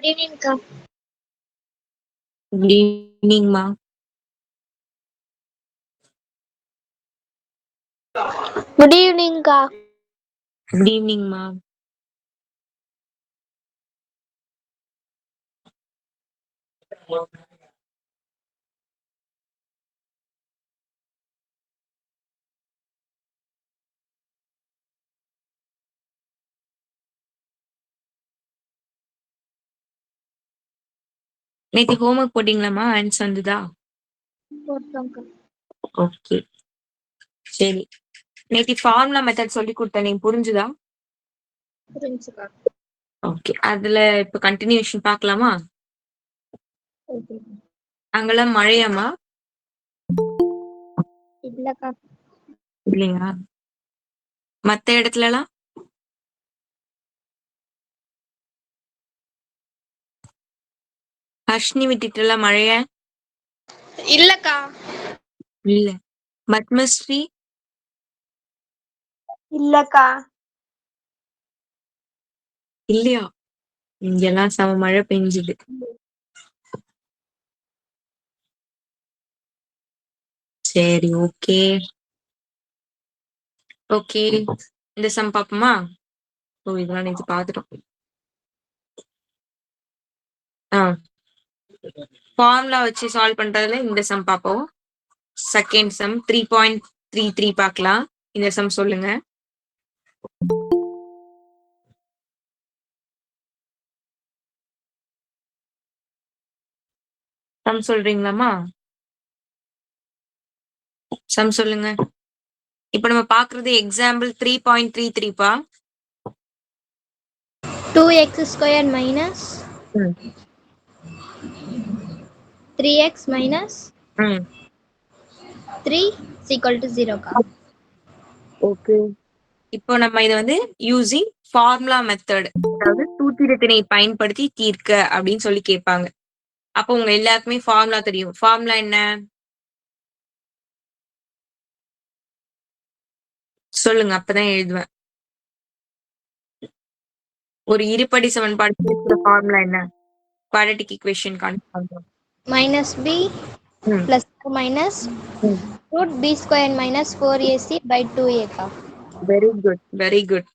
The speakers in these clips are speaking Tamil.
குட் ஈவினிங்க்கா. குட் ஈவினிங்மா. குட் ஈவினிங்க்கா. குட் ஈவினிங்மா. நேத்து ஹோம்ஒர்க் போட்டீங்களாமா? ஆன்சர் வந்துதா? போட்டோம்க்கா. ஓகே சரி. நேத்து ஃபார்முலா மெத்தட் சொல்லி கொடுத்தேன், நீங்க புரிஞ்சுதா? புரிஞ்சுக்கா. ஓகே, அதுல இப்ப கண்டினியூஷன் பார்க்கலாமா? ஓகே. அங்கெல்லாம் மழையாமா? இல்லக்கா. இல்லையா? மத்த இடத்துலலாம் ஹர்ஷினி விட்டுட்டுலாம் மழையா? இல்லக்கா. இல்ல. பத்மஸ்ரீ இல்லக்கா. இல்லையா? இங்கெல்லாம் செம மழை பெஞ்சுது. சரி ஓகே. ஓகே, இந்த சம் பாப்போமா? ஓ, இதெல்லாம் நேத்து பாத்துட்டோம். ஃபார்முலா வச்சு சால்வ் பண்றதுல இந்த சம் பாப்போம். செகண்ட் சம் 3.33 பார்க்கலாம். இந்த சம் சொல்லுங்க. சம் சொல்றீங்களாமா? சம் சொல்லுங்க. இப்ப நம்ம பாக்குறது எக்ஸாம்பிள் 3.33 பா. 2x² minus ம் 3x minus ம் 3 is equal to 0 கா. ஓகே. இப்போ நம்ம இத வந்து யூசிங் ஃபார்முலா மெத்தட், அதாவது சூத்திரத்தினை பயன்படுத்தி தீர்க்க அப்படின்னு சொல்லி கேட்பாங்க. அப்போ உங்க எல்லாருக்குமே ஃபார்முலா தெரியும். ஃபார்முலா என்ன சொல்லுங்க, அப்பதான் எழுதுவேன். ஒரு இருபடி சமன்பாடு தீர்க்கிற ஃபார்முலா என்ன? Quadratic equation concept. minus b ம் plus or minus ம் root b² minus 4ac by 2a கா. Very good very good.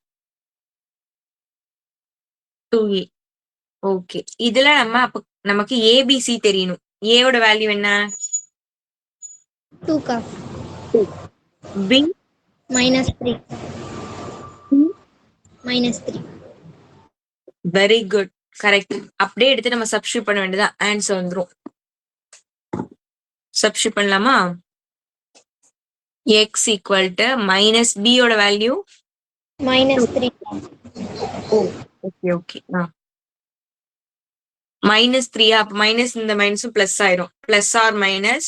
2a. Okay, இதுல நம்ம அப்ப நமக்கு ஏபிசி தெரியணும். ஏவோட வேல்யூ என்ன? 2 கா. 2. B minus 3 minus 3. Very good, correct. அப்படியே எடுத்து நம்ம சப்ஸ்டியூட் பண்ண வேண்டியதான், ஆன்சர் வந்துரும். சப்ஸ்டியூட் பண்ணலாமா? x equal to minus b ஓட வேல்யூ minus 3 கா. Okay okay. மைனஸ் 3, அப்ப மைனஸ் இந்த மைனஸும் பிளஸ் ஆயிரும். Plus or minus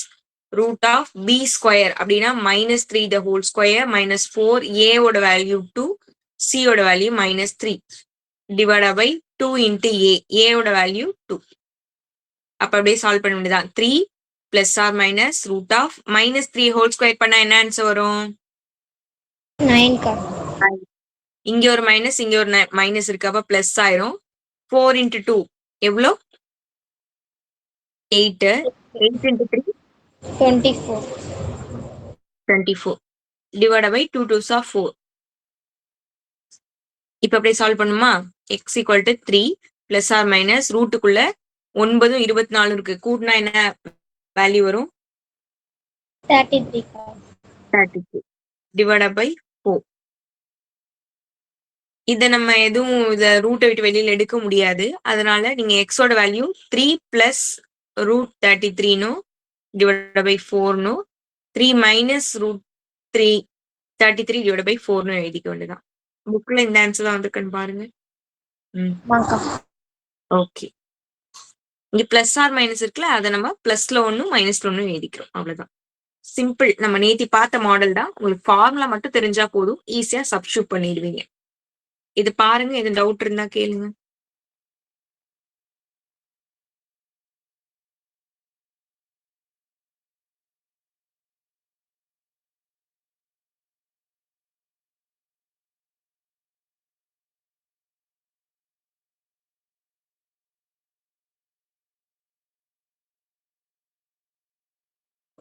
root of B square அப்படின்னா minus 3 the whole square minus 4 a ஓட வேல்யூ 2 c ஓட value minus 3 divided by 2 into a ஓட வேல்யூ 2. அப்ப அப்படியே சால்வ் பண்ண வேண்டியதான். 3 plus or minus root of minus 3 whole square பண்ணா என்ன ஆன்சர் வரும்? 9 கா. இங்க ஒரு மைனஸ், இங்க ஒரு மைனஸ் இருக்கு, அப்ப பிளஸ் ஆயிரும். 4 into 2 எவ்வளோ? 8. 8 into 3 24 24 divided by 2 2s are 4. இப்ப அப்படியே சால்வ் பண்ணுமா? x equal to 3 plus or minus ரூட்டுக்குள்ள 9 24 இருக்கு, கூட்டினா என்ன வேல்யூ வரும்? 33 கா. 32 divided by 4. இத நம்ம எதுவும் இத ரூட்டை விட்டு வெளியில எடுக்க முடியாது. அதனால நீங்க x ஓட வேல்யூ 3 plus root 33 னும் divided by 4 னும் 3 minus root 3 33 divided by 4 னும் எழுதிக்க வேண்டியதான். புக்ல இந்த ஆன்சர் தான் வந்திருக்குன்னு பாருங்க. வாங்கக்கா. ஓகே, இங்க பிளஸ் ஆர் மைனஸ் இருக்குல்ல, அதை நம்ம பிளஸ்ல ஒன்னும் மைனஸ்ல ஒன்னும் எழுதிக்கிறோம், அவ்வளவுதான். சிம்பிள். நம்ம நேத்தி பார்த்த மாடல் தான். உங்களுக்கு ஃபார்முலா மட்டும் தெரிஞ்சா போதும், ஈஸியா சப்ஸ்டியூட் பண்ணிடுவீங்க. இது பாருங்க, எது டவுட் இருந்தா கேளுங்க.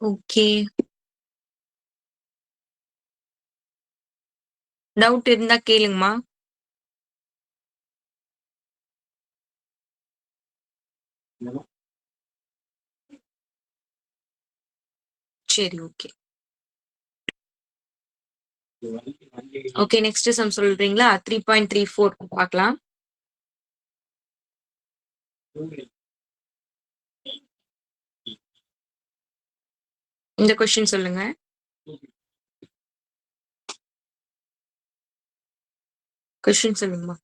ஓகே. டவுட் இருந்தா கேளுங்கம்மா. சரி, ஓகே. ஓகே, நெக்ஸ்ட் சம் சொல்றீங்களா? 3.34 பார்க்கலாம். இந்த கொஸ்டின் சொல்லுங்க. கொஸ்டின் சொல்லுங்கம்மா.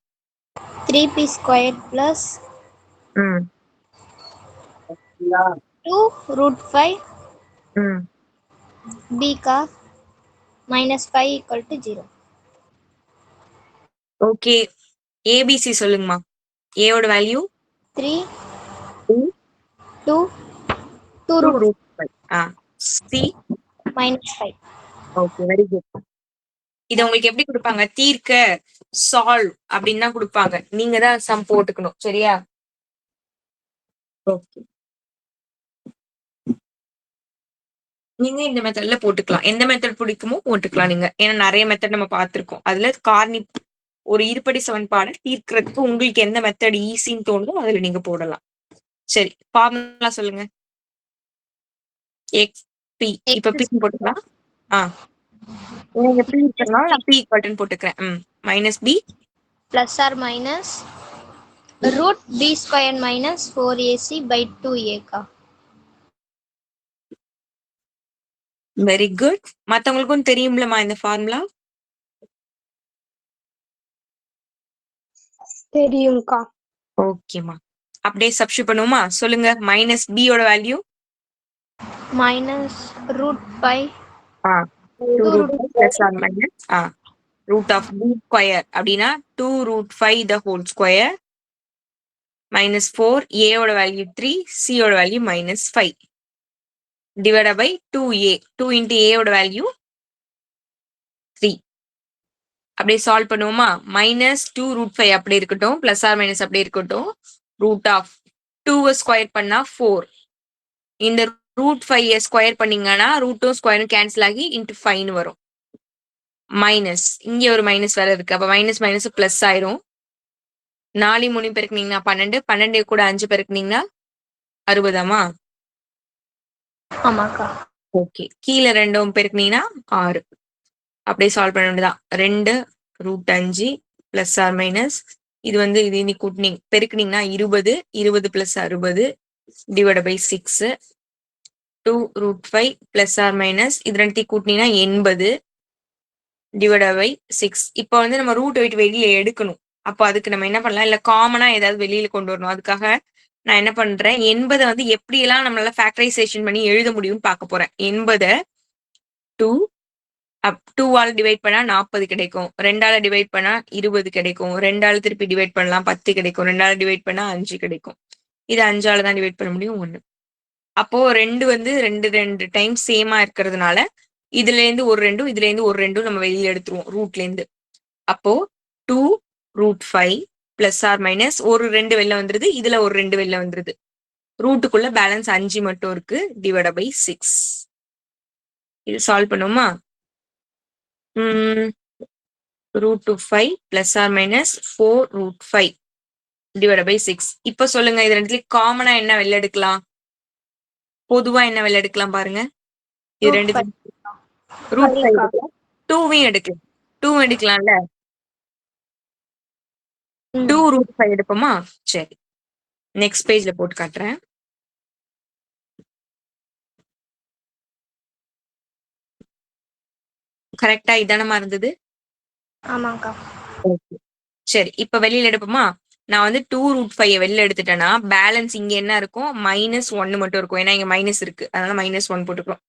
3p squared plus ம் 2 root 5 ம் b का minus 5 equal to 0. Okay. ABC சொல்லுங்கம்மா. ஏவோட value 3, 2 2, 2 root root 5. C minus 5. Okay, very good. இத உங்களுக்கு எப்படி கொடுப்பாங்க? தீர்க்க, சால்வ் அப்படின்னு தான் கொடுப்பாங்க. நீங்க தான் சம் போட்டுக்கணும். சரியா? ஓகே. நீங்க இந்த மெத்தட்ல போட்டுக்கலாம். எந்த மெத்தட் பிடிக்குமோ போட்டுக்கலாம் நீங்க. ஏன்னா நிறைய மெத்தட் நம்ம பார்த்திருக்கோம். அதுல கார்னி ஒரு இருபடி சமன்பாடு தீர்க்கறதுக்கு உங்களுக்கு எந்த மெத்தட் ஈஸின்னு தோணுதோ அதுல நீங்க போடலாம். சரி, ஃபார்முலா சொல்லுங்க. X B. இப்ப பி போட்டுக்கலாம். நீங்க பி இருக்கறனால நான் பி ஈக்குவல்னு போட்டுக்கிறேன். Minus B plus or minus root b square minus 4ac by 2a का. Very good. மத்தவங்களுக்கும் தெரியும்லமா இந்த ஃபார்முலா? தெரியும்க்கா. ஓகேமா. அப்படியே சப்ஸ்டிட் பண்ணுவோமா? சொல்லுங்க. மைனஸ் பி யோட value minus root 5 2 root 5 plus or minus root of b square அப்படின்னா 2 root 5 the whole square minus 4, a ஓட வேல்யூ 3, c ஓட value minus 5 divided by 2a. 2 into a ஓட வேல்யூ 3. அப்படியே சால்வ் பண்ணுவோமா? மைனஸ் 2 root 5 அப்படி இருக்கட்டும், பிளஸ் ஆர் மைனஸ் அப்படி இருக்கட்டும். ரூட் ஆஃப் 2 ஸ்கொயர் பண்ணா 4. இந்த ரூட் 5 ஸ்கொயர் பண்ணீங்கன்னா ரூட்டும் ஸ்கொயரும் கேன்சல் ஆகி இன்ட்டு 5 வரும். மைனஸ் இங்க ஒரு மைனஸ் வேற இருக்கு. அப்ப மைனஸ் மைனஸ் பிளஸ் ஆயிரும். 4 3 பெருக்குனீங்கன்னா 12, 12 கூட 5 பெருக்குனீங்கன்னா 60. ஆமாக்கா. ஓகே. கீழே 2 பெருக்குனீங்கன்னா 6. அப்படியே சால்வ் பண்ண வேண்டியதான். 2 ரூட் 5 பிளஸ் ஆர் மைனஸ் இது வந்து இது இன்னைக்கு கூட்டினீங்க பெருக்குனீங்கன்னா 20, 20 plus 60 divide by 6. 2 root 5 plus or minus இது ரெண்டுத்தையும் கூட்டினீங்கன்னா 80 divided by 6. இப்போ வந்து நம்ம ரூட் விட்டு வெளியில எடுக்கணும். அப்போ அதுக்கு நம்ம என்ன பண்ணலாம்? இல்ல காமனா ஏதாவது வெளியில கொண்டு வரணும். அதுக்காக நான் என்ன பண்றேன்? 80 வந்து எப்படியெல்லாம் நம்மளால ஃபேக்டரைசேஷன் பண்ணி எழுத முடியும்னு பார்க்க போறேன். 80 2 ஆல் டிவைட் பண்ணா 40 கிடைக்கும். 2ஆல டிவைட் பண்ணா 20 கிடைக்கும். 2ஆல திருப்பி டிவைட் பண்ணலாம் 10 கிடைக்கும். 2ஆல டிவைட் பண்ணா 5 கிடைக்கும். இது 5ஆல தான் டிவைட் பண்ண முடியும் 1. அப்போ 2 வந்து 2 டைம் சேமா இருக்கிறதுனால இதுல இருந்து ஒரு 2 இதுல இருந்து ஒரு 2 நம்ம வெளியில எடுத்துருவோம் ரூட்ல இருந்து. அப்போ 2 root 5 பிளஸ் ஆர் மைனஸ் ஒரு 2 வெளில வந்துருது. இதுல ஒரு 2 வெளில வந்துருது. ரூட்டுக்குள்ள பேலன்ஸ் 5 மட்டும் இருக்கு. Divide by 6. இது சால்வ் பண்ணுவோமா? root 5 plus or minus 4 root 5 divide by 6. இப்ப சொல்லுங்க, இது ரெண்டுல காமனா என்ன வெளில எடுக்கலாம்? பொதுவா என்ன வெளில எடுக்கலாம் பாருங்க. இது ரெண்டு ரூட் 5 எடுக்கலாம். 2 எடுக்கலாம். 2 எடுக்கலாம்ல. 2 root 5 எடுப்போமா? சரி, நெக்ஸ்ட் பேஜ்ல போட்டு காட்டுறேன். கரெக்டா இதானமா இருந்தது? ஆமாக்கா. ஓகே. சரி, இப்ப வெளியில எடுப்போமா? நான் வந்து 2 root 5 வெளியில எடுத்துட்டேன்னா பேலன்ஸ் இங்க என்ன இருக்கும்? -1 மட்டும் இருக்கும். ஏன்னா இங்க மைனஸ் இருக்கு. அதனால -1 போட்டுக்கிறோம்.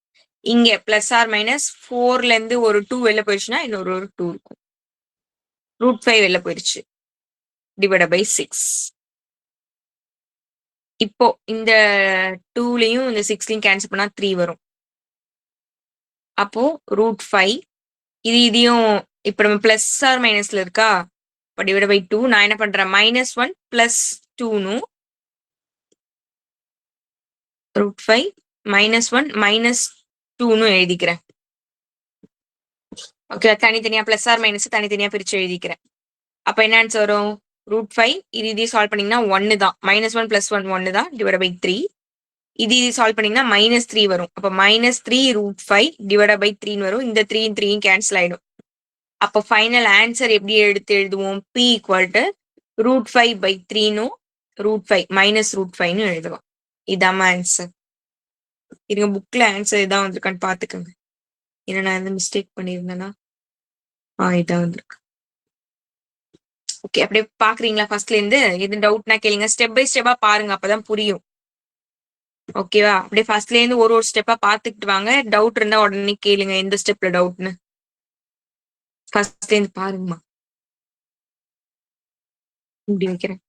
இங்க பிளஸ் ஆர் மைனஸ் 4ல இருந்து ஒரு 2 வெளில போயிடுச்சுன்னா இன்னொரு ஒரு 2 இருக்கும். root 5 வெளில போயிடுச்சு. Divide by 6. இப்போ இந்த 2லயும் இந்த 6லயும் கேன்சல் பண்ணா 3 வரும். அப்போ root 5 இதையும் இப்ப நம்ம பிளஸ் ஆர் மைனஸ்ல இருக்கா? இப்போ டிவைட் பை 2 நான் என்ன பண்றேன்? -1 பிளஸ் 2 root 5 -1 minus 2ன்னு எழுதிக்கிறேன். ஓகே, தனித்தனியா பிளஸ் ஆர் மைனஸ் தனித்தனியா பிரிச்சு எழுதிக்கிறேன். அப்ப என்ன ஆன்சர் வரும்? √5. இது சால்வ் பண்ணீங்கன்னா 1 தான். -1 + 1 1 தான் டிவைட் பை 3. இது சால்வ் பண்ணீங்கன்னா -3 வரும். அப்ப -3 √5 / 3 வரும். இந்த 3 3 கேன்சல் ஆயிடும். அப்ப ஃபைனல் ஆன்சர் எப்படி எடுத்து எழுதுவோம்? P = √5/3 -√5 எழுதுவோம். இதாம ஆன்சர். இருங்க, புக்ல ஆன்சர் இதான் வந்திருக்கான்னு பாத்துக்கோங்க. ஏன்னா நான் எந்த மிஸ்டேக் பண்ணியிருந்தேன்னா இதான் வந்திருக்கு. ஓகே, அப்படியே பாக்குறீங்களா? ஃபர்ஸ்ட்ல இருந்து எது டவுட்னா கேளுங்க. ஸ்டெப் பை ஸ்டெப்பா பாருங்க, அப்பதான் புரியும். ஓகேவா? அப்படியே ஃபர்ஸ்ட்ல இருந்து ஒரு ஸ்டெப்பா பாத்துக்கிட்டு வாங்க. டவுட் இருந்தா உடனே கேளுங்க, எந்த ஸ்டெப்ல டவுட்னு. ஃபர்ஸ்ட்ல இருந்து பாருங்கம்மா. இப்படி வைக்கிறேன்.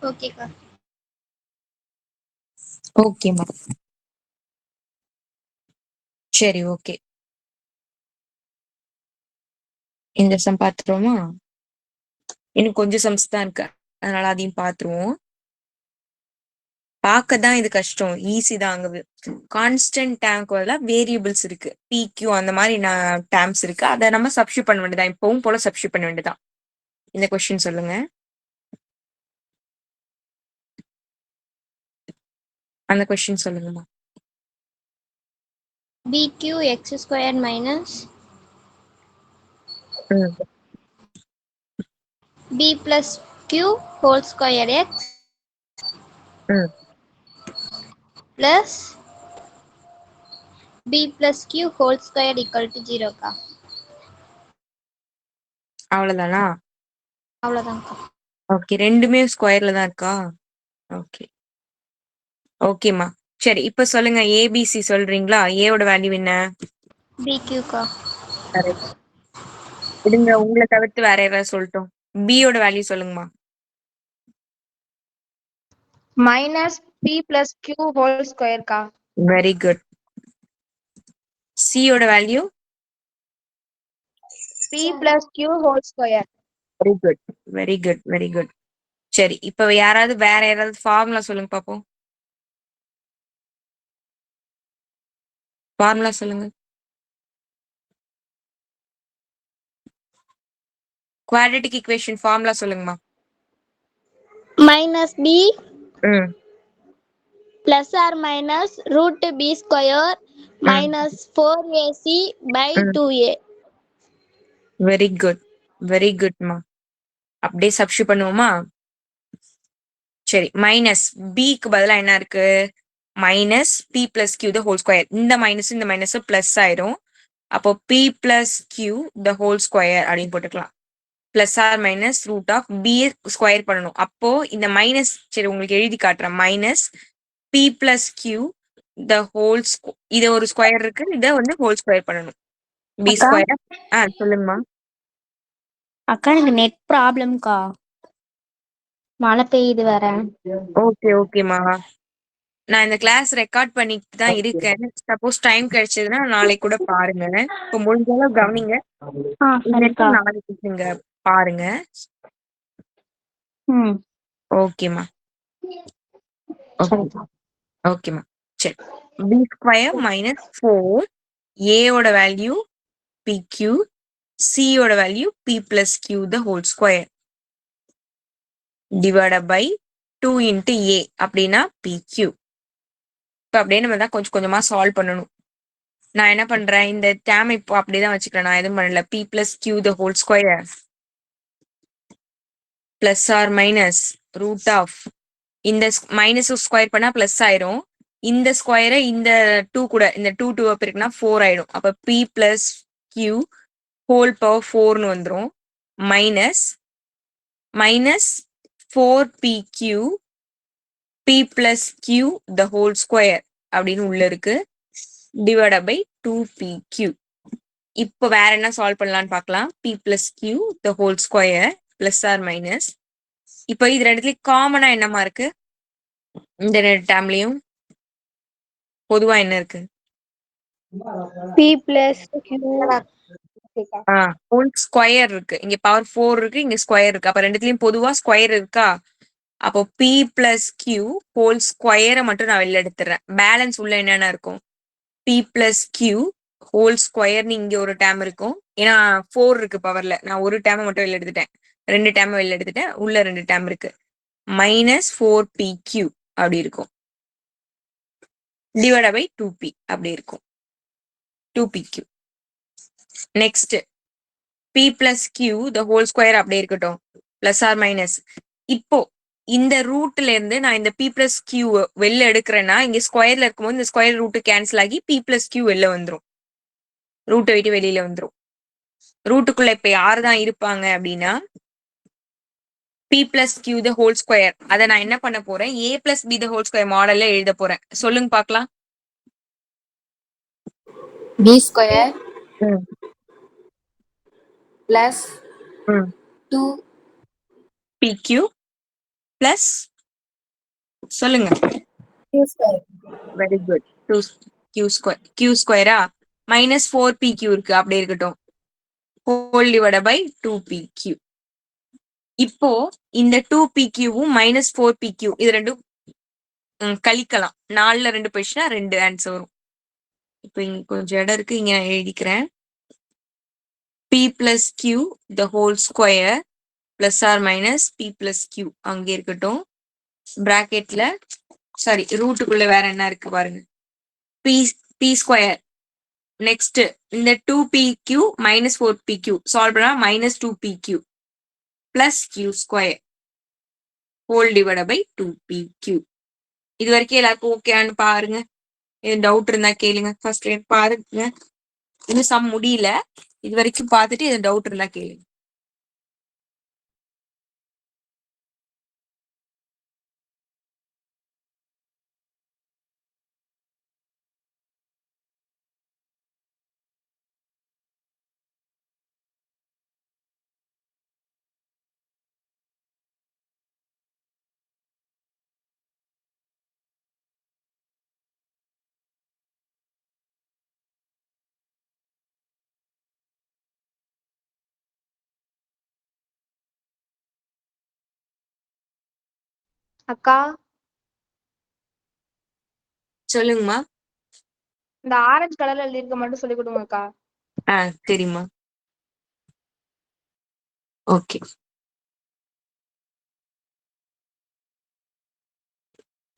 ஓகேக்கா. ஓகேம்மா. சரி, ஓகே. இந்த சம் பாத்துருவோமா? இன்னும் கொஞ்சம் சம்ஸ் தான் இருக்கு, அதனால அதையும் பாத்துருவோம். பார்க்க தான் இது கஷ்டம், ஈஸி தான். அங்க கான்ஸ்டன்ட் டேம்க்கு பதிலா வேரியபிள்ஸ் இருக்கு, PQ அந்த மாதிரி டேம்ஸ் இருக்கு. அதை நம்ம சப்ஸ்டியூட் பண்ண வேண்டியதான், இப்பவும் போல சப்ஸ்டியூட் பண்ண வேண்டியதான். இந்த கொஸ்டின் சொல்லுங்க. அந்த கொஸ்டின் சொல்லுங்கம்மா. BQ x² minus B plus Q whole square x plus B plus Q whole square equal to 0க்கா. அவ்வளவுதானா? அவ்வளோதான்க்கா. ஓகே, ரெண்டுமே ஸ்கொயர்ல தான் இருக்கா? ஓகே ஓகேம்மா. சரி, இப்ப சொல்லுங்க, ஏபிசி சொல்றீங்களா? ஏவோட வேல்யூ என்ன? பிக்யூக்கா. கரெக்ட். விடுங்க, உங்களை தவிர்த்து வேற யாராவது சொல்லட்டும். பியோட வேல்யூ சொல்லுங்கம்மா. minus p plus q whole square का வெரி குட். சியோட value? p plus q whole square very good, very good, very good. சரி, இப்ப யாராவது வேற யாராவது ஃபார்முலா சொல்லுங்க பாப்போம். ஃபார்முலா சொல்லுங்க. குவாட்ரேட்டிக் ஈக்குவேஷன் ஃபார்முலா சொல்லுங்கம்மா. minus b ம் plus or minus root b square minus 4ac by 2a. Very good, very குட்மா. அப்படியே சப்ஸ்டியூட் பண்ணுவோமா? சரி, மைனஸ் பிக்கு பதிலா என்ன இருக்கு? Minus B plus Q the whole square. இந்த மைனஸ் பிளஸ் ஆயிரும். அப்போ p plus Q the whole square அப்படின்னு போட்டுக்கலாம். Plus or minus root of B square பண்ணணும். அப்போ இந்த மைனஸ், சரி உங்களுக்கு எழுதி காட்டுறேன். Minus B plus Q the whole, இது ஒரு ஸ்கொயர் இருக்கு, இதை வந்து ஹோல் ஸ்கொயர் பண்ணணும். பி அக்கா ஸ்கொயர். சொல்லுங்கம்மா. அக்கா எனக்கு நெட் ப்ராப்ளம்க்கா. மழை பெய்யுது வேற. ஓகே ஓகேம்மா. நான் இந்த கிளாஸ் ரெக்கார்ட் பண்ணிட்டு தான் இருக்கேன். சப்போஸ் டைம் கிடைச்சதுன்னா நாளைக்கு கூட பாருங்க. இப்போ முடிஞ்ச அளவு கவனிங்க. சரிக்கா. நாளைக்கு நீங்க பாருங்க. ம் ஓகேம்மா. சரிக்கா. ஓகேம்மா. சரி, பி ஸ்கொயர் மைனஸ் 4 ஏயோட வேல்யூ பிக்யூ, சியோட value p plus Q the whole square divide by 2 into a அப்படின்னா பிக்யூ. இப்போ அப்படியே நம்ம தான் கொஞ்சம் கொஞ்சமா சால்வ் பண்ணணும். நான் என்ன பண்றேன், இந்த டேம் இப்போ அப்படியே வச்சுக்கிறேன். நான் எதுவும் பண்ணல. P plus Q the whole square plus or minus root of, இந்த மைனஸ் ஸ்கொயர் பண்ணா பிளஸ் ஆயிரும். இந்த ஸ்கொயரை இந்த 2 கூட, இந்த 2 2 இருக்குன்னா 4 ஆயிடும். அப்ப p plus q whole power 4ன்னு வந்துரும். Minus minus 4pq p plus Q the whole square அப்படின்னு உள்ள இருக்கு டிவைட் பை 2pq. இப்போ வேற என்ன சால்வ் பண்ணலாம்னு பார்க்கலாம். p plus Q the whole square plus or minus. இப்போ இது ரெண்டுத்துலயும் காமனா என்னமா இருக்கு? இந்த ரெண்டு டேர்ம்லயும் பொதுவா என்ன இருக்கு? p plus q whole square இருக்கு. இங்க பவர் 4 இருக்கு, இங்க ஸ்கொயர் இருக்கு. அப்ப ரெண்டுத்துலயும் பொதுவா ஸ்கொயர் இருக்கா? அப்போ p பிளஸ் கியூ ஹோல் ஸ்கொயரை மட்டும் நான் வெளில எடுத்துறேன். பேலன்ஸ் உள்ள என்னென்ன இருக்கும்? p பிளஸ் கியூ ஹோல் ஸ்கொயர்னு இங்க ஒரு டேம் இருக்கும். ஏன்னா 4 இருக்கு பவர்ல. நான் ஒரு டேம் மட்டும் வெளில எடுத்துட்டேன், 2 டேம் வெளில எடுத்துட்டேன். உள்ள 2 டேம் இருக்கு. மைனஸ் 4pq அப்படி இருக்கும் டிவைட் பை 2p அப்படி இருக்கும். 2pq. Next p plus Q the whole square அப்படியே இருக்கட்டும், பிளஸ் ஆர் மைனஸ். இப்போ இந்த ரூட்ல இருந்து நான் இந்த p பிளஸ் கியூ வெளில எடுக்கிறேன்னா, இங்க ஸ்கொயர்ல இருக்கும்போது இந்த ஸ்கொயர் ரூட் கேன்சல் ஆகி p பிளஸ் கியூ வெளில வந்துரும். ரூட்டை விட்டு வெளியில வந்துரும். ரூட்டுக்குள்ள இப்ப யாரு தான் இருப்பாங்க அப்படின்னா p plus Q the whole square. அதை நான் என்ன பண்ண போறேன், a plus B the whole square மாடல்ல எழுத போறேன். சொல்லுங்க பார்க்கலாம். b square plus 2 pq plus சொல்லுங்க. q square very good. 2q square. q ஸ்கொயரா மைனஸ் 4pq இருக்கு, அப்படியே இருக்கட்டும். Whole divide by 2pq. இப்போ இந்த 2pqவும் மைனஸ் 4pq இது ரெண்டும் கழிக்கலாம். 4ல 2 போயிடுச்சுன்னா 2 ஆன்சர் வரும். இப்போ இங்க கொஞ்சம் இடம் இருக்கு, இங்க நான் எழுதிக்கிறேன். p plus Q the whole square plus or minus p plus Q அங்கே இருக்கட்டும். பிராக்கெட்ல சாரி ரூட்டுக்குள்ள வேற என்ன இருக்கு பாருங்க. p square. நெக்ஸ்ட் இந்த 2pq மைனஸ் 4pq சால்வ் பண்ணா minus 2pq plus q square whole divide by 2pq. இது வரைக்கும் எல்லாருக்கும் ஓகேன்னு பாருங்க. எது டவுட் இருந்தா கேளுங்க. ஃபர்ஸ்ட் பாருங்க, இன்னும் சம் முடியல. இது வரைக்கும் பார்த்துட்டு எது டவுட் இருந்தா கேளுங்க. அக்கா சொல்லுங்கம்மா. இந்த ஆரஞ்சு கலர்ல எழுதிருக்க மட்டும் சொல்லி கொடுங்க அக்கா. சரிம்மா. ஓகே.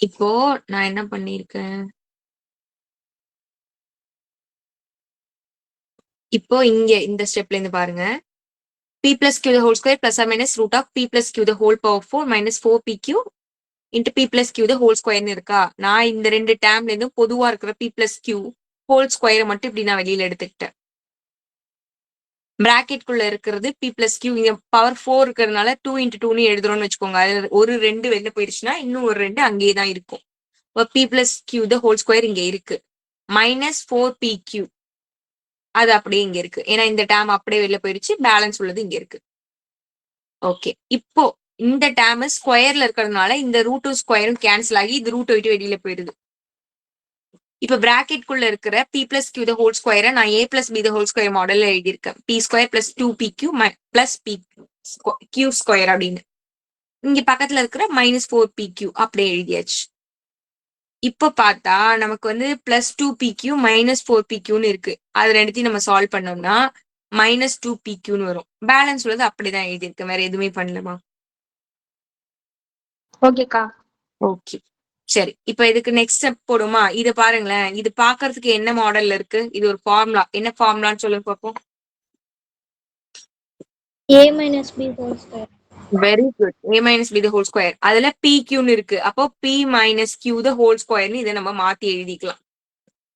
இப்போ நான் என்ன பண்ணிருக்கேன், இப்போ இங்க இந்த ஸ்டெப்ல இருந்து பாருங்க. p plus q the whole square plus or minus root of p plus q the whole power 4 minus 4pq into p plus q the whole square இருக்கா. நான் இந்த ரெண்டு டேர்ம்ல இருந்து பொதுவா இருக்கிற p plus q whole square மட்டும் இப்படி நான் வெளியில எடுத்துக்கிட்டேன். பிராக்கெட் குள்ள இருக்கிறது p plus q, இங்க பவர் 4 இருக்கிறதுனால 2 into 2ன்னு எழுதுறோம்னு வச்சுக்கோங்க. அது ஒரு 2 வெளில போயிடுச்சுன்னா இன்னும் ஒரு 2 அங்கேயே தான் இருக்கும். p plus q the whole square இங்க இருக்கு. minus 4pq அது அப்படியே இங்க இருக்கு. ஏன்னா இந்த டேம் அப்படியே வெளில போயிடுச்சு. பேலன்ஸ் உள்ளது இங்க இருக்கு. ஓகே. இப்போ இந்த டேம் ஸ்கொயர்ல இருக்கிறதுனால இந்த ரூட்டும் ஸ்கொயரும் கேன்சல் ஆகி இது ரூட் விட்டு வெளியில போயிடுது. இப்ப பிராக்கெட் குள்ள இருக்கிற p plus q the whole square நான் a plus b the whole square மாடல்ல எழுதியிருக்கேன். p square plus 2pq plus p q square அப்படின்னு. இங்க பக்கத்துல இருக்கிற minus 4pq அப்படியே எழுதியாச்சு. இப்ப பார்த்தா நமக்கு வந்து பிளஸ் 2pq மைனஸ் 4pqன்னு இருக்கு. அது ரெண்டுத்தையும் நம்ம சால்வ் பண்ணோம்னா மைனஸ் 2pqன்னு வரும். பேலன்ஸ் உள்ளது அப்படிதான் எழுதியிருக்கு, வேற எதுவுமே பண்ணலமா. ஓகேக்கா. ஓகே சரி. இப்ப இதுக்கு நெக்ஸ்ட் ஸ்டெப் போடுமா. இது பாருங்களேன், இது பாக்குறதுக்கு என்ன மாடல்ல இருக்கு. இது ஒரு ஃபார்முலா. என்ன ஃபார்முலான்னு சொல்லுங்க பார்ப்போம். a minus b whole square. Very good. a minus b the whole square. அதுல pqன்னு இருக்கு. அப்போ p minus q the whole squareன்னு இதை நம்ம மாத்தி எழுதிக்கலாம்.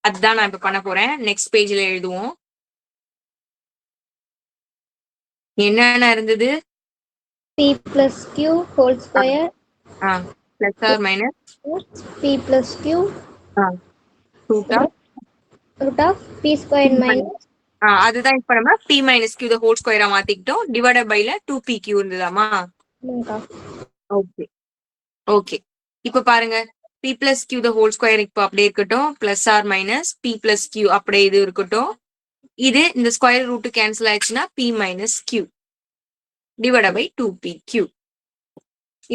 அதுதான் நான் இப்ப பண்ண போறேன். நெக்ஸ்ட் பேஜ்ல எழுதுவோம். என்னென்ன இருந்தது. p plus q whole square plus or minus p plus q root of root of p square minus. அதுதான் இப்ப நம்ம p minus q the whole square மாத்திக்கிட்டோம். டிவைடட் பைல 2pq இருந்ததாமா. Okay okay. இப்ப பாருங்க p plus q the whole square இப்ப அப்படியே இருக்கட்டும். Plus or minus p plus q அப்படியே இது இருக்கட்டும். இது இந்த ஸ்கொயர் ரூட் கேன்சல் ஆயிடுச்சுன்னா p minus q divided by 2pq.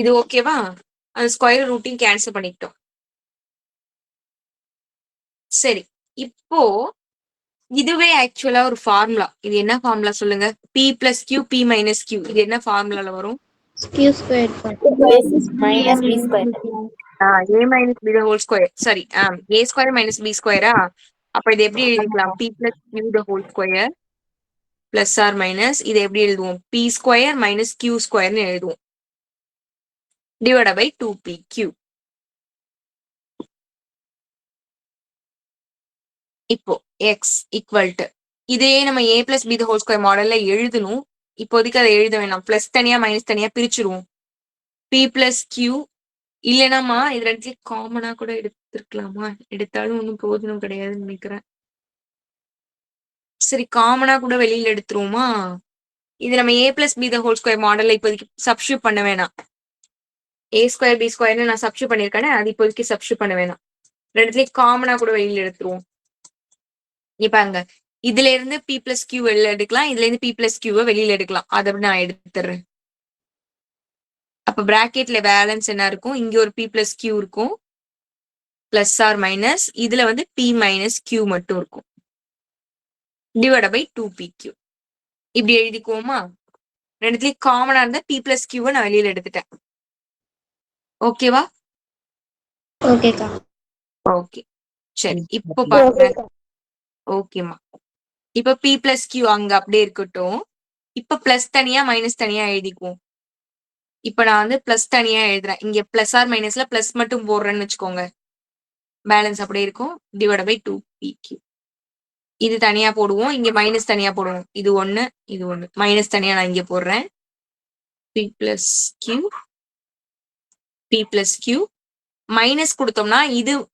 இது ஓகேவா. அந்த ஸ்கொயர் ரூட்டையும் கேன்சல் பண்ணிக்கிட்டோம். சரி. இப்போ இதுவே ஆக்சுவலா ஒரு ஃபார்முலா. இது என்ன ஃபார்முலா சொல்லுங்க. p plus q p minus q இது என்ன ஃபார்முலால வரும். q squared minus b square. a minus b the whole square. Sorry a square minus b square. அப்ப இது எப்படி எழுதிக்கலாம். p plus q the whole square plus or minus இது எப்படி எழுதுவோம். p square minus q squareன்னு எழுதுவோம். divided by 2pq. இப்போ x equal to இதே நம்ம a plus b the whole square மாடல்ல எழுதணும். இப்போதைக்கு அதை எழுத வேணாம். பிளஸ் தனியா மைனஸ் தனியா பிரிச்சிருவோம். p plus q இல்லைனாமா இது ரெண்டுலயும் காமனா கூட எடுத்திருக்கலாமா. எடுத்தாலும் ஒன்றும் பிரயோஜனம் கிடையாதுன்னு நினைக்கிறேன். சரி காமனா கூட வெளியில எடுத்துருவோமா. இது நம்ம a plus b the whole square மாடல்ல இப்போதைக்கு சப்ஸ்டியூட் பண்ண வேணாம். a square b squareன்னு நான் சப்ஸ்டியூட் பண்ணிருக்கேன். அது இப்போதைக்கு சப்ஸ்டியூட் பண்ண வேணாம். ரெண்டுலயும் காமனா கூட வெளியில எடுத்துருவோம். பாருங்க இதுல இருந்து p plus q வெளியில எடுக்கலாம். இதுல இருந்து p plus q வெளியில எடுக்கலாம். அதை நான் எடுத்துறேன். அப்ப பிராக்கெட்ல பேலன்ஸ் என்ன இருக்கும். இங்க ஒரு p plus q இருக்கும். பிளஸ் ஆர் மைனஸ் இதுல வந்து p minus q மட்டும் இருக்கும். Divide by 2pq. இப்படி எழுதிக்குவோமா. ரெண்டுத்துலயும் காமனா இருந்த p plus q நான் வெளியில எடுத்துட்டேன். ஓகேவா. ஓகேக்கா. ஓகே சரி. இப்போ பாருங்க. ஓகேமா. இப்ப p plus q அங்க அப்படியே இருக்கட்டும். இப்ப பிளஸ் தனியா மைனஸ் தனியா எழுதிக்குவோம். இப்ப நான் வந்து பிளஸ் தனியா எழுதுறேன். இங்க பிளஸ் ஆர் மைனஸ்ல பிளஸ் மட்டும் போடுறேன்னு வச்சுக்கோங்க. பேலன்ஸ் அப்படியே இருக்கும். Divide by 2pq. இது தனியா போடுவோம். இங்க மைனஸ் தனியா போடுவோம். இது ஒண்ணு இது ஒண்ணு. மைனஸ் தனியா நான் இங்க போடுறேன். p plus q மைனஸ் கொடுத்தோம்னா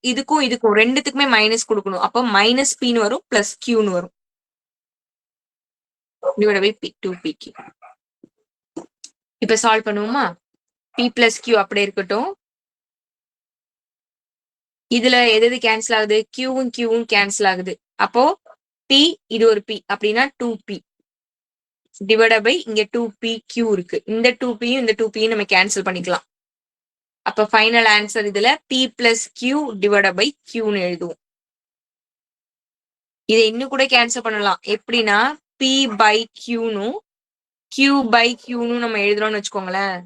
இதுக்கும் இதுக்கும் ரெண்டுத்துக்குமே மைனஸ் கொடுக்கணும். அப்போ மைனஸ் பின்னு வரும் பிளஸ் கியூன்னு வரும். Divide by 2pq. இப்ப சால்வ் பண்ணுவோமா. p plus q அப்படியே இருக்கட்டும். இதுல எது கேன்சல் ஆகுது. qவும் கேன்சல் ஆகுது. அப்போ p இது ஒரு p அப்படின்னா 2p டிவைட் பை இங்க 2pq இருக்கு. இந்த 2pயும் இந்த 2pயும் நம்ம கேன்சல் பண்ணிக்கலாம். அப்ப ஃபைனல் ஆன்சர் இதுல p plus q divide by கியூன்னு எழுதுவோம். இதை இன்னும் கூட கேன்சல் பண்ணலாம். எப்படின்னா p பை கியூனும் q பை கியூனும் நம்ம எழுதுறோம்னு வச்சுக்கோங்களேன்.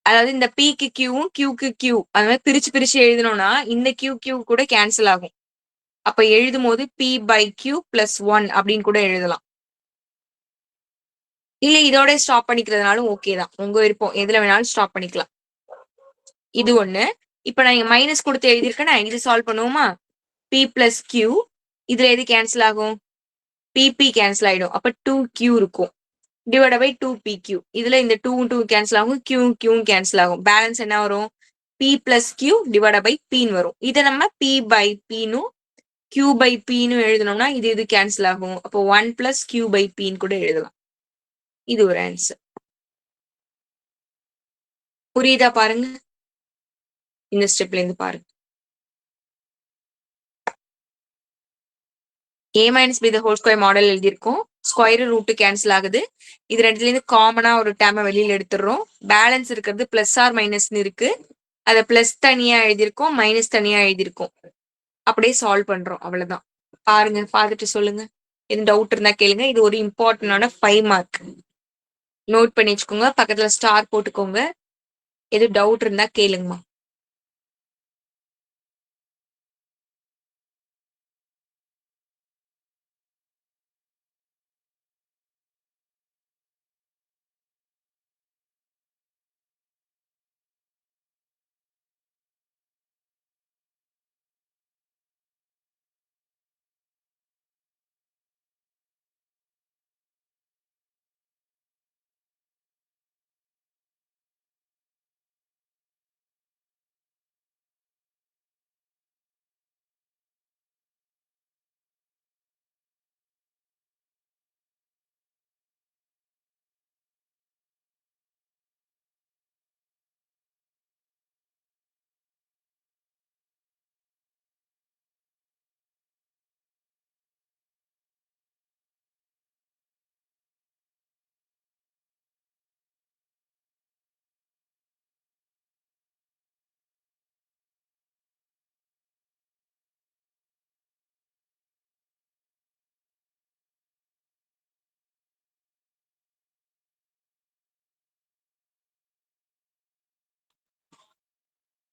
அதாவது இந்த pக்கு கியூவும் கியூக்கு கியூ அது மாதிரி பிரிச்சு பிரிச்சு எழுதணும்னா இந்த கியூ கூட கேன்சல் ஆகும். அப்ப எழுதும் போது p பை கியூ பிளஸ் 1 அப்படின்னு கூட எழுதலாம். இல்ல இதோட ஸ்டாப் பண்ணிக்கிறதுனாலும் ஓகே தான். உங்க விருப்பம், எதுல வேணாலும் ஸ்டாப் பண்ணிக்கலாம். இது ஒண்ணு. இப்ப நான் இங்க மைனஸ் கொடுத்து எழுதியிருக்கேன்னா இது சால்வ் பண்ணுவோமா? p பிளஸ் கியூ இதுல எது கேன்சல் ஆகும்? pp கேன்சல் ஆயிடும். அப்ப 2q இருக்கும். Divide by 2pq. இதுல இந்த 2 கேன்சல் ஆகும், q கேன்சல் ஆகும். பேலன்ஸ் என்ன வரும்? p plus q divide by p வரும். இதை நம்ம p பை p னும் q பை p னு எழுதணும்னா இது கேன்சல் ஆகும். அப்போ 1 பிளஸ் q பை p கூட எழுதலாம். இது ஒரு ஆன்சர். புரியுதா பாருங்க. இந்த ஸ்டெப்ல இருந்து பாருங்க. a minus b the whole square model எழுதியிருக்கோம். ஸ்கொயர் ரூட் கேன்சல் ஆகுது. இது ரெண்டுல இருந்து காமனா ஒரு டேர்மை வெளியில எடுத்துடுறோம். பேலன்ஸ் இருக்கிறது பிளஸ் ஆர் மைனஸ்னு இருக்கு. அதை பிளஸ் தனியா எழுதியிருக்கோம், மைனஸ் தனியா எழுதியிருக்கோம். அப்படியே சால்வ் பண்றோம். அவ்வளவுதான். பாருங்க, பார்த்துட்டு சொல்லுங்க. எதுவும் டவுட் இருந்தா கேளுங்க. இது ஒரு இம்பார்ட்டன்டான 5 மார்க். நோட் பண்ணி வச்சுக்கோங்க. பக்கத்துல ஸ்டார் போட்டுக்கோங்க. எது டவுட் இருந்தா கேளுங்கம்மா.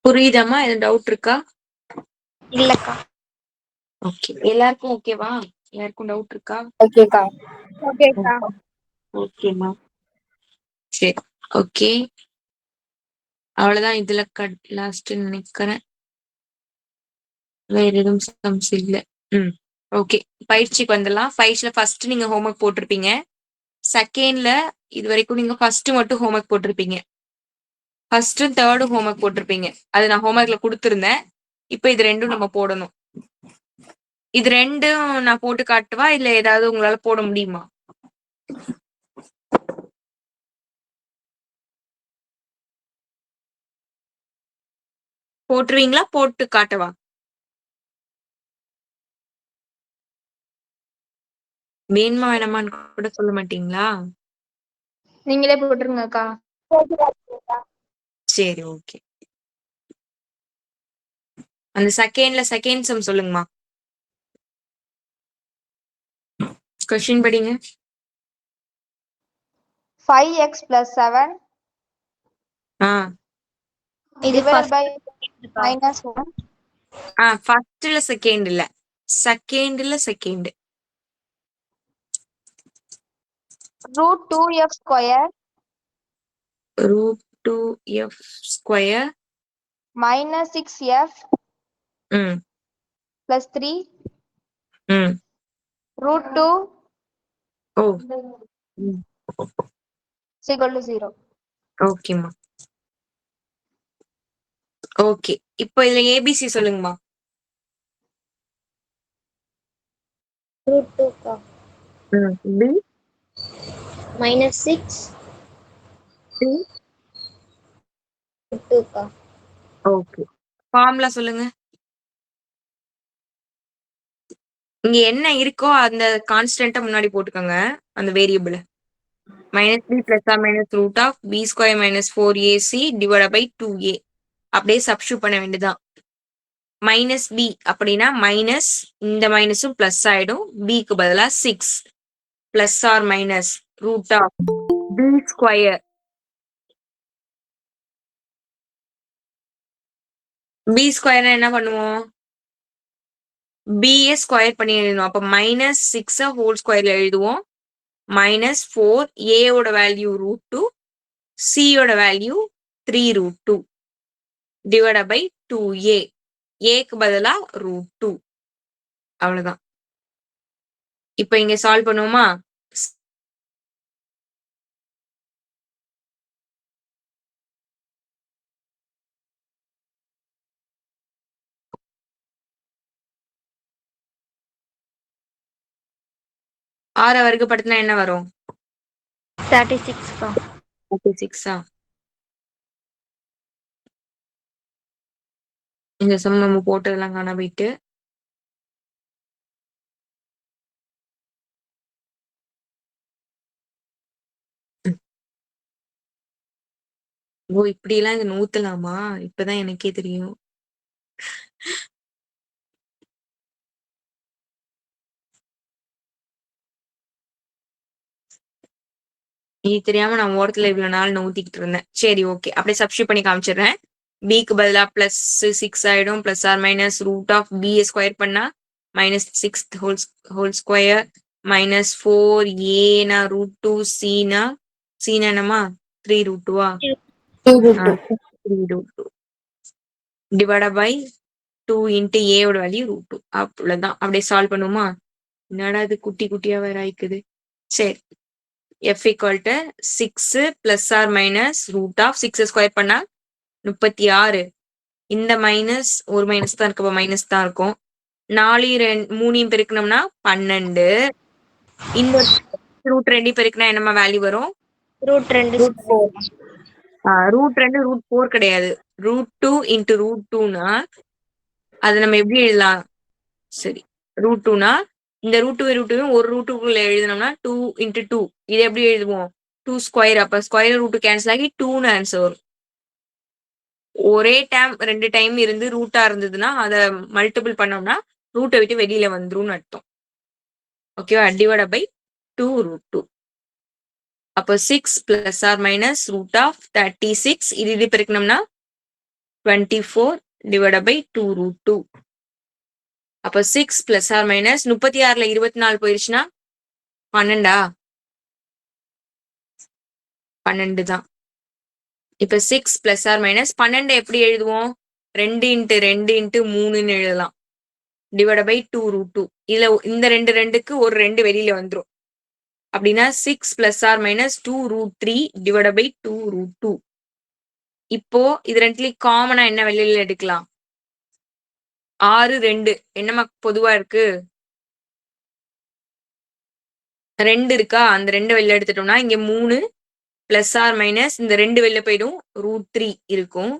புரியுதாம்மா? எதுவும் டவுட் இருக்கா? இல்லக்கா. ஓகே. எல்லாருக்கும் ஓகேவா? எல்லாருக்கும் டவுட் இருக்கா? ஓகேக்கா. ஓகேக்கா. ஓகேம்மா. சரி, ஓகே. அவ்வளவுதான். இதுல லாஸ்ட் நினைக்கிறேன். வேற எதுவும் சம்ஸ் இல்ல. ஓகே. பயிற்சிக்கு வந்துடலாம். பயிற்சியில ஃபர்ஸ்ட் நீங்க ஹோம்ஒர்க் போட்டிருப்பீங்க. செகண்ட்ல இது வரைக்கும் நீங்க ஃபர்ஸ்ட் மட்டும் ஹோம்ஒர்க் போட்டிருப்பீங்க. ஃபர்ஸ்டும் தேர்டும் ஹோம்ஒர்க் போட்டிருப்பீங்க. அது நான் ஹோம்ஒர்க்ல கொடுத்துருந்தேன். இப்ப இது ரெண்டும் நம்ம போடணும். இது ரெண்டும் நான் போட்டு காட்டுவா, இல்ல ஏதாவது உங்களால போட முடியுமா? போட்டுருவீங்களா? போட்டு காட்டவா? வேணுமா வேணாமான்னு கூட சொல்ல மாட்டீங்களா? நீங்களே போட்டுருங்கக்கா. சரி, ஓகே. அந்த செகண்ட் சம் சொல்லுங்கம்மா. கொஸ்டின் படிங்க. 5x plus 7 இது divided by ஃபர்ஸ்ட் minus 1 ஃபர்ஸ்ட்ல செகண்ட் இல்ல, செகண்ட்ல second. root 2f square root 2f square minus 6f plus 3 root 2 oh is equal to 0. ஓகேம்மா. ஓகே, இப்போ இதுல ஏபிசி சொல்லுங்கம்மா. Root 2 b minus 6 c. Root 2 okay, formula சொல்லுங்க. இங்க என்ன இருக்கோ அந்த கான்ஸ்டன்ட்டா முன்னாடி போட்டுக்கோங்க, அந்த variable. minus b plus or minus root of b square minus 4ac divided by 2a. அப்படியே சப்ஸ்டியூட் பண்ண வேண்டியதுதான். மைனஸ் பி அப்படின்னா மைனஸ் இந்த மைனஸும் பிளஸ் ஆயிடும். பிக்கு பதிலா 6 plus or minus root of B square. B ஸ்கொயர்னா என்ன பண்ணுவோம்? பிஏ ஸ்கொயர் பண்ணி எழுதணும். அப்ப மைனஸ் 6 ஹோல் ஸ்கொயர்ல எழுதுவோம். minus 4 a ஓட வேல்யூ √2 c ஓட வேல்யூ 3√2 divided by 2a. aக்கு பதிலா √2. அவ்வளவுதான். இப்ப இங்க சால்வ் பண்ணுவோமா? ஆற வர்க்கப்படுத்தினா என்ன வரும்? 36 36. இந்த சம் நம்ம போட்டதெல்லாம் காண போயிட்டு ஓ இப்படி எல்லாம் இது நூத்தலாமா? இப்பதான் எனக்கே தெரியும். இது தெரியாம நான் ஓரத்துல இவ்வளவு நாள் நூத்திக்கிட்டு இருந்தேன். சரி ஓகே, அப்படியே சப்ஸ்டியூட் பண்ணி காமிச்சிடுறேன். பிக்கு பதிலா பிளஸ் 6 ஆயிடும். Plus or minus root of B square பண்ணா மைனஸ் 6 ஹோல் ஸ்கொயர் மைனஸ் 4 ஏனா √2 சீனா சீனா என்னமா 3√2வா 3√2 டிவைட் பை 2 இன்ட்டு ஏவோட வேல்யூ √2. அவ்வளவுதான். அப்படியே சால்வ் பண்ணுவோமா? என்னடா இது குட்டி குட்டியா வேற ஆயிக்குது. சரி, f equal to 6 plus or minus root of 6 square பண்ணா 36. இந்த மைனஸ் ஒரு மைனஸ் தான் இருக்கு, மைனஸ் தான் இருக்கும். 4 3 பெருக்கணும்னா 12. இந்த √2 பெருக்கினா என்னமா வேல்யூ வரும்? √2 √2 √4 கிடையாது. √2 இன்ட்டு √2னா அது நம்ம எப்படி எழுதலாம்? சரி, √2னா இந்த √2 ஒரு √2குள்ள எழுதணும்னா 2 இன்ட்டு 2. இது எப்படி எழுதுவோம்? 2 ஸ்கொயர். அப்ப ஸ்கொயர் ரூட் கேன்சல் ஆகி 2ன்னு ஆன்சர் வரும். ஒரே டைம் 2 டைம் இருந்து ரூட்டா இருந்ததுன்னா அதை மல்டிபிள் பண்ணோம்னா ரூட்டை விட்டு வெளியில வந்துரும்னு அர்த்தம். ஓகேவா? Divide by 2√2. அப்போ 6 plus or minus root of 36. இது பெருக்கணும்னா 24 டிவைட் பை 2√2. அப்போ 6 பிளஸ் ஆர் மைனஸ் 36ல 24 போயிருச்சுன்னா 12. 12 தான். இப்ப 6 பிளஸ் ஆர் மைனஸ் 12 எப்படி எழுதுவோம்? 2 இன்ட்டு 2 இன்ட்டு 3ன்னு எழுதலாம். Divide by 2√2. இதுல இந்த 2க்கு ஒரு 2 வெளியில வந்துரும். அப்படின்னா 6 plus or minus 2√3 divide by 2√2. இப்போ இது ரெண்டுலயும் காமனா என்ன வெளியில எடுக்கலாம்? 6 2 என்னமா பொதுவா இருக்கு? 2 இருக்கா? அந்த 2 வெளில எடுத்துட்டோம்னா இங்க 3 பிளஸ் ஆர் மைனஸ் இந்த 2 வெளில போயிடும், √3 இருக்கும்.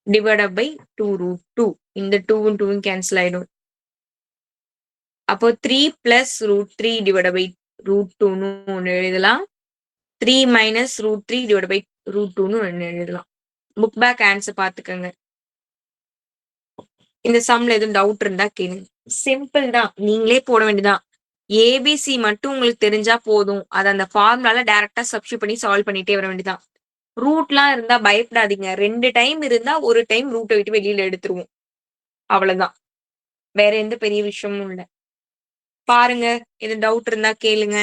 Divide by 2√2. இந்த 2வும் 2வும் கேன்சல் ஆயிடும். அப்போ 3 பிளஸ் √3 டிவைட் பை √2ன்னு ஒன்னு எழுதலாம். 3 மைனஸ் √3 டிவைட் பை √2ன்னு ஒன்னு எழுதலாம். புக் பேக் ஆன்சர் பாத்துக்கோங்க. இந்த சம்ல எதுவும் டவுட் இருந்தா கேளுங்க. சிம்பிள் தான், நீங்களே போட வேண்டியதான். ஏபிசி மட்டும் உங்களுக்கு தெரிஞ்சா போதும். அதை அந்த ஃபார்முலால டைரக்டா சப்ஸ்டியூட் பண்ணி சால்வ் பண்ணிட்டே வர வேண்டியதான். ரூட்லாம் இருந்தா பயப்படாதீங்க. 2 டைம் இருந்தா ஒரு டைம் ரூட்டை விட்டு வெளியில எடுத்துருவோம். அவ்வளவுதான், வேற எந்த பெரிய விஷயமும் இல்ல. பாருங்க, எது டவுட் இருந்தா கேளுங்க.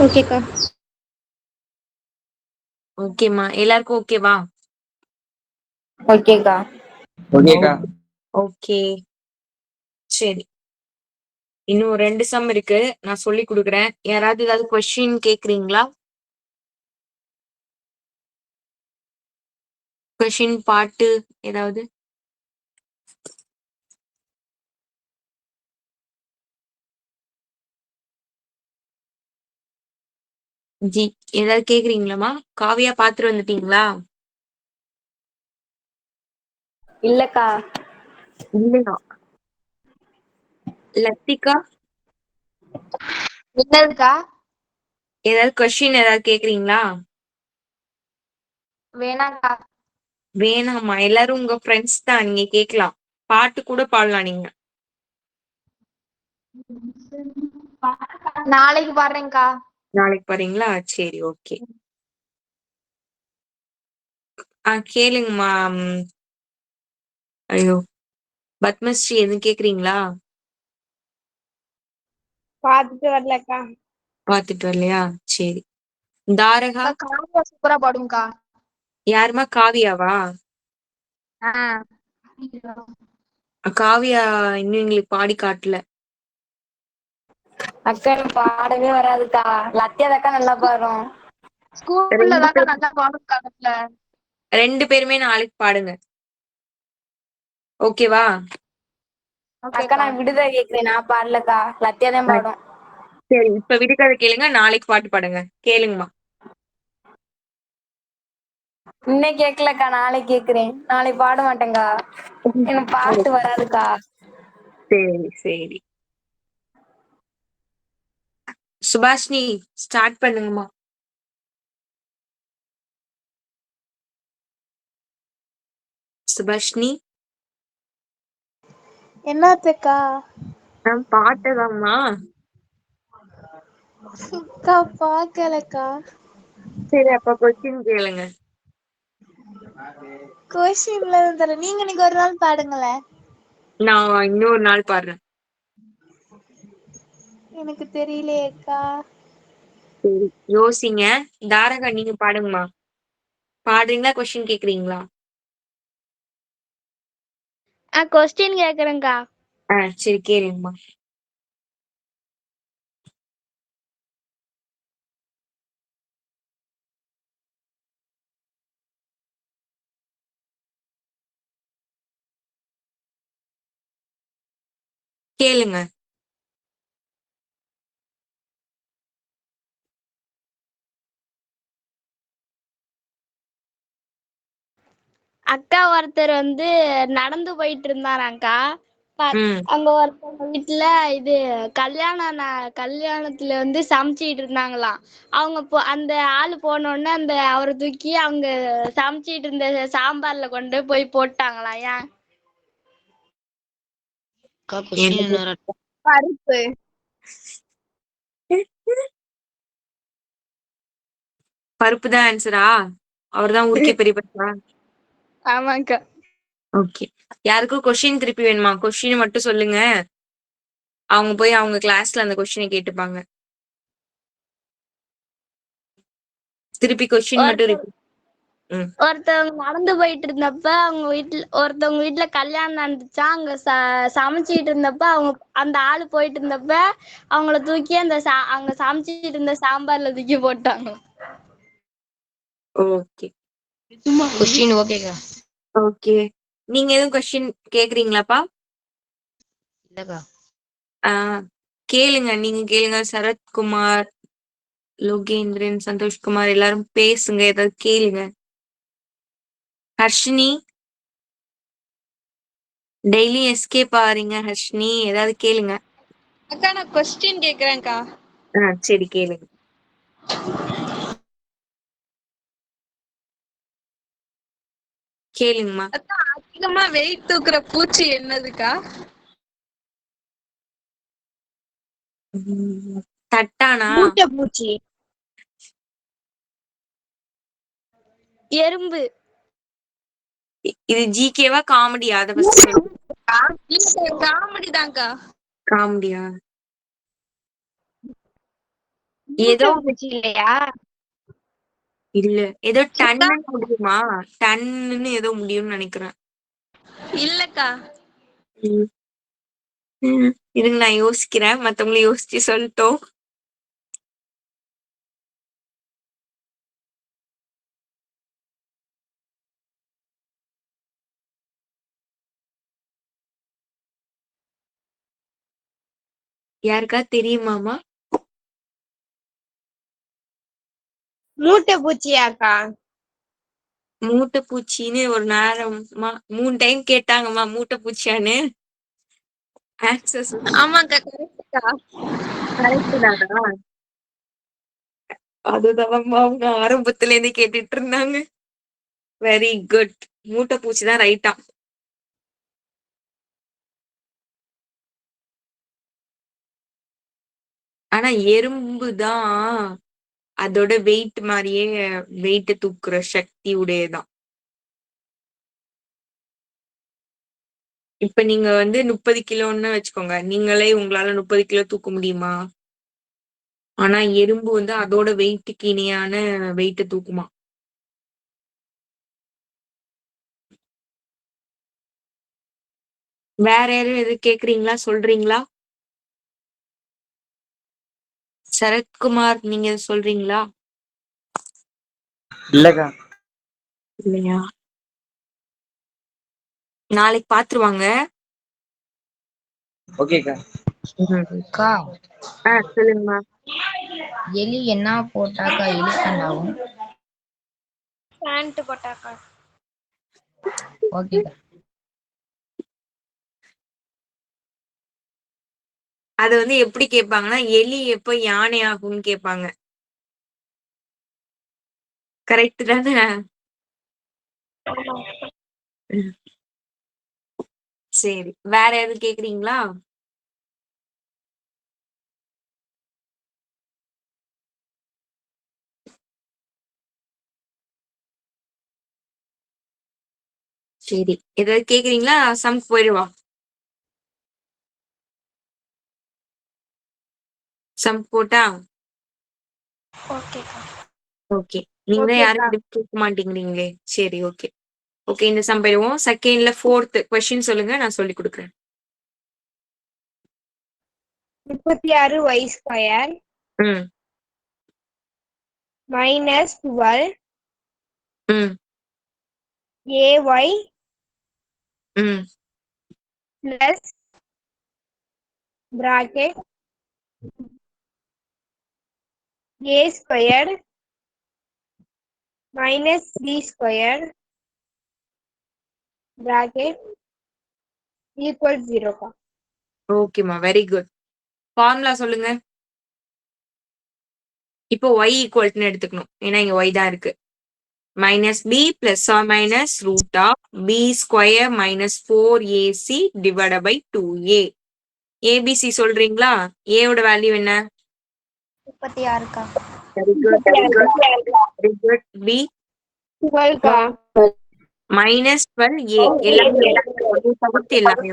ஓகேக்கா. ஓகேம்மா, எல்லாருக்கும் ஓகேவா? ஓகேக்கா. ஓகே, சரி. இன்னும் 2 சம் இருக்கு. நான் சொல்லி கொடுக்குறேன். யாராவது ஏதாவது கொஸ்டின் கேக்குறீங்களா? கொஸ்டின் பாட்டு ஏதாவது? ஜி ஏதாவது கேக்குறீங்களாமா? காவியா பாத்துட்டு வந்துட்டீங்களா? இல்லக்கா. இல்லையா? லத்திகா என்னதுக்கா? ஏதாவது கொஸ்டின் ஏதாவது கேக்குறீங்களா? வேணாக்கா. வேணாமா, எல்லாரும் உங்க ஃப்ரெண்ட்ஸ் தான், நீங்க கேக்கலாம். பாட்டு கூட பாடலாம் நீங்க. நாளைக்கு பாடுறேன்க்கா. நாளைக்கு பாருங்களா? சரி, ஓகே. கேளுங்கம்மா. ஐயோ, பத்மஸ்ரீ எதுவும் கேக்குறீங்களா? பாத்துட்டு வரலக்கா. பாத்துட்டு வரலையா? சரி. தாரகா? காவியா சூப்பரா பாடுங்கக்கா. யாருமா? காவியாவா? காவியா இன்னும் எங்களுக்கு பாடி காட்டல. அக்கா எனக்கு பாடவே வராதுக்கா. லத்தியாதக்கா நல்லா பாடும். ஸ்கூல்ல தாக்கா நல்லா பாடுங்காங்கல்ல. 2 பேருமே நாளைக்கு பாடுங்க. ஓகேவா? அக்கா நான் விடுதலை கேக்குறேன். நான் பாடலக்கா. லத்தியாதான் பாடும். சரி, இப்ப விடுகதை கேளுங்க, நாளைக்கு பாட்டு பாடுங்க. கேளுங்கம்மா. இன்னைக்கு கேக்கலக்கா, நாளைக்கு கேக்குறேன். நாளைக்கு பாட மாட்டேங்கா. எனக்கு பாட்டு வராதுக்கா. சரி சரி. சுபாஷினி ஸ்டார்ட் பண்ணுங்கம்மா. சுபாஷினி என்னத்துக்கா? நான் பாட்டதாம்மா. அக்கா பாக்கலக்கா. சரி, அப்ப கொஸ்டின் கேளுங்க. கொஸ்டின்ல தர நீங்க இன்னைக்கு ஒரு நாள் பாடுங்களேன். நான் இன்னொரு நாள் பாடுறேன். எனக்கு தெரியலையேக்கா. சரி, யோசிங்க. தாரகா நீங்க பாடுங்கம்மா. பாடுறீங்களா? கொஸ்டின் கேக்குறீங்களா? கொஸ்டின் கேக்குறேன்க்கா. சரி, கேளுங்கம்மா. கேளுங்க. அக்கா ஒருத்தர் வந்து நடந்து போயிட்டு இருந்தாராங்க்கா. ம் அங்க ஒருத்தவங்க வீட்டுல இது கல்யாணத்துல வந்து சமைச்சிட்டு இருந்தாங்களாம். அவங்க அந்த ஆளு போன உடனே அந்த அவரை தூக்கி அவங்க சமைச்சிட்டு இருந்த சாம்பார்ல கொண்டு போய் போட்டாங்களாம். ஏன்? பருப்பு. பருப்பு தான் ஆன்சரா? அவர்தான் ஊருக்கே பெரிய பருப்பா? ஆமாக்கா. ஓகே. யாருக்கும் கொஸ்டின் திருப்பி வேணுமா? கொஸ்டின் மட்டும் சொல்லுங்க. அவங்க போய் அவங்க கிளாஸ்ல அந்த கொஸ்டினை கேட்டுப்பாங்க. திருப்பி கொஸ்டின் மட்டும் repeat. ஒருத்தவங்க நடந்து போயிட்டு இருந்தப்ப ஒருத்தவங்க வீட்டுல கல்யாணம் நடந்துச்சா. அங்க சமைச்சிட்டு இருந்தப்ப அவங்க அந்த ஆளு போயிட்டு இருந்தப்ப அவங்கள தூக்கி அங்க சமைச்சிட்டு இருந்த சாம்பார்ல தூக்கி போட்டாங்க. ஓகே கொஸ்டின் ஓகேக்கா. ஓகே. நீங்க எதுவும் கொஸ்டின் கேக்குறீங்களாப்பா? இல்லக்கா. கேளுங்க, நீங்க கேளுங்க. சரத்குமார், லோகேந்திரன், சந்தோஷ்குமார் எல்லாரும் பேசுங்க, ஏதாவது கேளுங்க. ஹர்ஷினி டெய்லி எஸ்கேப் ஆறீங்க. ஹர்ஷினி ஏதாவது கேளுங்க. அக்கா நான் கொஸ்டின் கேக்குறேன்க்கா. சரி, கேளுங்க. கேளுங்கம்மா. அக்கா அதிகமா வெயிட் தூக்குற பூச்சி என்னதுக்கா? தட்டானா? பூச்சி. எறும்பு. இது ஜிகேவா காமெடியா? அத ஃபர்ஸ்ட் சொல்லுங்க. காமெடி தான்க்கா. காமெடியா? ஏதோ பூச்சி இல்லையா? இல்ல, ஏதோ டன்னு முடியுமா? டன்னு ஏதோ முடியும்னு நினைக்கிறேன். இல்லக்கா. இருங்க நான் யோசிக்கிறேன். மத்தவங்களும் யோசிச்சு சொல்லட்டும். யாருக்கா தெரியுமாமா? மூட்டை பூச்சியாக்கா? மூட்டை பூச்சின்னு ஒரு நேரம்மா 3 டைம் கேட்டாங்கம்மா மூட்டை பூச்சியான்னு. ஆன்சர் ஆமாக்கா, கரெக்ட்க்கா. கரெக்ட் தானா? அதுதான்மா அவங்க ஆரம்பத்துல இருந்து கேட்டுட்டு இருந்தாங்க. Very good. மூட்டை பூச்சி தான் ரைட்டா. ஆனா எறும்பு தான் அதோட வெயிட் மாதிரியே வெயிட் தூக்குற சக்தி உடையதான். இப்ப நீங்க வந்து 30 கிலோன்னு வச்சுக்கோங்க. நீங்களே உங்களால 30 கிலோ தூக்க முடியுமா? ஆனா எறும்பு வந்து அதோட வெயிட்டுக்கு இணையான வெயிட்ட தூக்குமா. வேற யாரும் எது கேக்குறீங்களா? சொல்றீங்களா? சரத்குமார் நீங்க எதுவும் சொல்றீங்களா? இல்லக்கா. இல்லையா? நாளைக்கு பாத்துருவாங்க. ஓகேக்கா. அக்கா, சொல்லுங்கம்மா. எலி என்ன போட்டாக்கா எலிஃபண்ட் ஆகும்? பேண்ட் போட்டாக்கா? ஓகேக்கா. அது வந்து எப்படி கேட்பாங்கன்னா எலி எப்ப யானை ஆகும்னு கேட்பாங்க. கரெக்ட் தானே? சரி, வேற எதுவும் கேக்குறீங்களா? சரி, ஏதாவது கேக்குறீங்களா? சம்க்கு போயிடுவா. சம் போட்டா ஓகேக்கா. ஓகே. நீங்க தான் யாரும் ஓகேக்கா. கேட்க மாட்டேங்கிறீங்களே. சரி, ஓகே. ஓகே, இந்த சம் போயிடுவோம். செகண்ட்ல 4th கொஸ்டின் சொல்லுங்க, நான் சொல்லி கொடுக்குறேன். 36 y ஸ்கொயர் ம் மைனஸ் 12 ம் ay ம் plus bracket a square minus b square bracket equal 0. ஓகேம்மா, வெரி குட். ஃபார்முலா சொல்லுங்க. இப்போ y ஈக்குவல்ட்னு எடுத்துக்கணும், ஏன்னா இங்க y தான் இருக்கு. Minus B plus or minus root of B square minus 4ac divide by 2a. A b c சொல்றீங்களா? ஏவோட வேல்யூ என்ன? 36க்கா. Very good, very good, very good. B 12க்கா. மைனஸ் 12a எல்லாமே தவிர்த்து எல்லாமே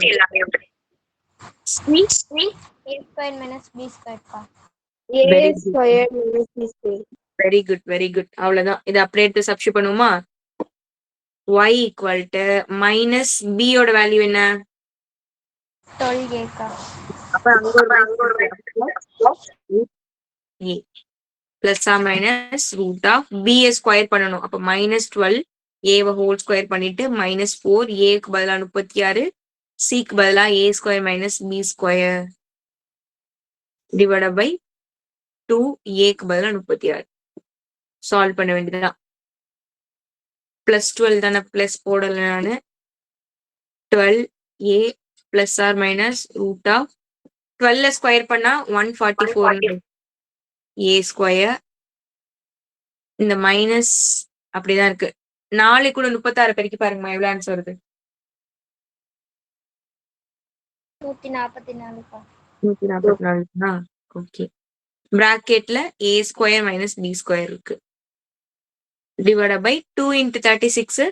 c a square minus b ஸ்கொயர்க்கா. Very a good. Square minus b square. Very good, very good. அவ்வளவுதான். இதை அப்படியே எடுத்து சப்ஸ்டிட் பண்ணுவோமா? y equal to minus b யோட வேல்யூ என்ன? 12aக்கா. அப்ப அங்க ஒரு a plus or minus root of b square பண்ணணும். அப்ப மைனஸ் 12 a ஹோல் ஸ்கொயர் பண்ணிட்டு மைனஸ் 4 a பதிலா 36 c பதிலா a square minus b square divide by 2 a பதிலா 36 சால்வ் பண்ண வேண்டியதுதான். பிளஸ் 12 தானே, பிளஸ் போடல நானு. 12a plus or minus root of 12 square பண்ணா 144 a ஸ்கொயர். இந்த மைனஸ் அப்படிதான் இருக்கு. 4 கூட 36 பெருக்கி பாருங்கம்மா, எவ்வளவு ஆன்சர் வருது? 144க்கா. 144. ஓகே. பிராக்கெட்ல a square minus b square இருக்கு. Divide by 2 into 36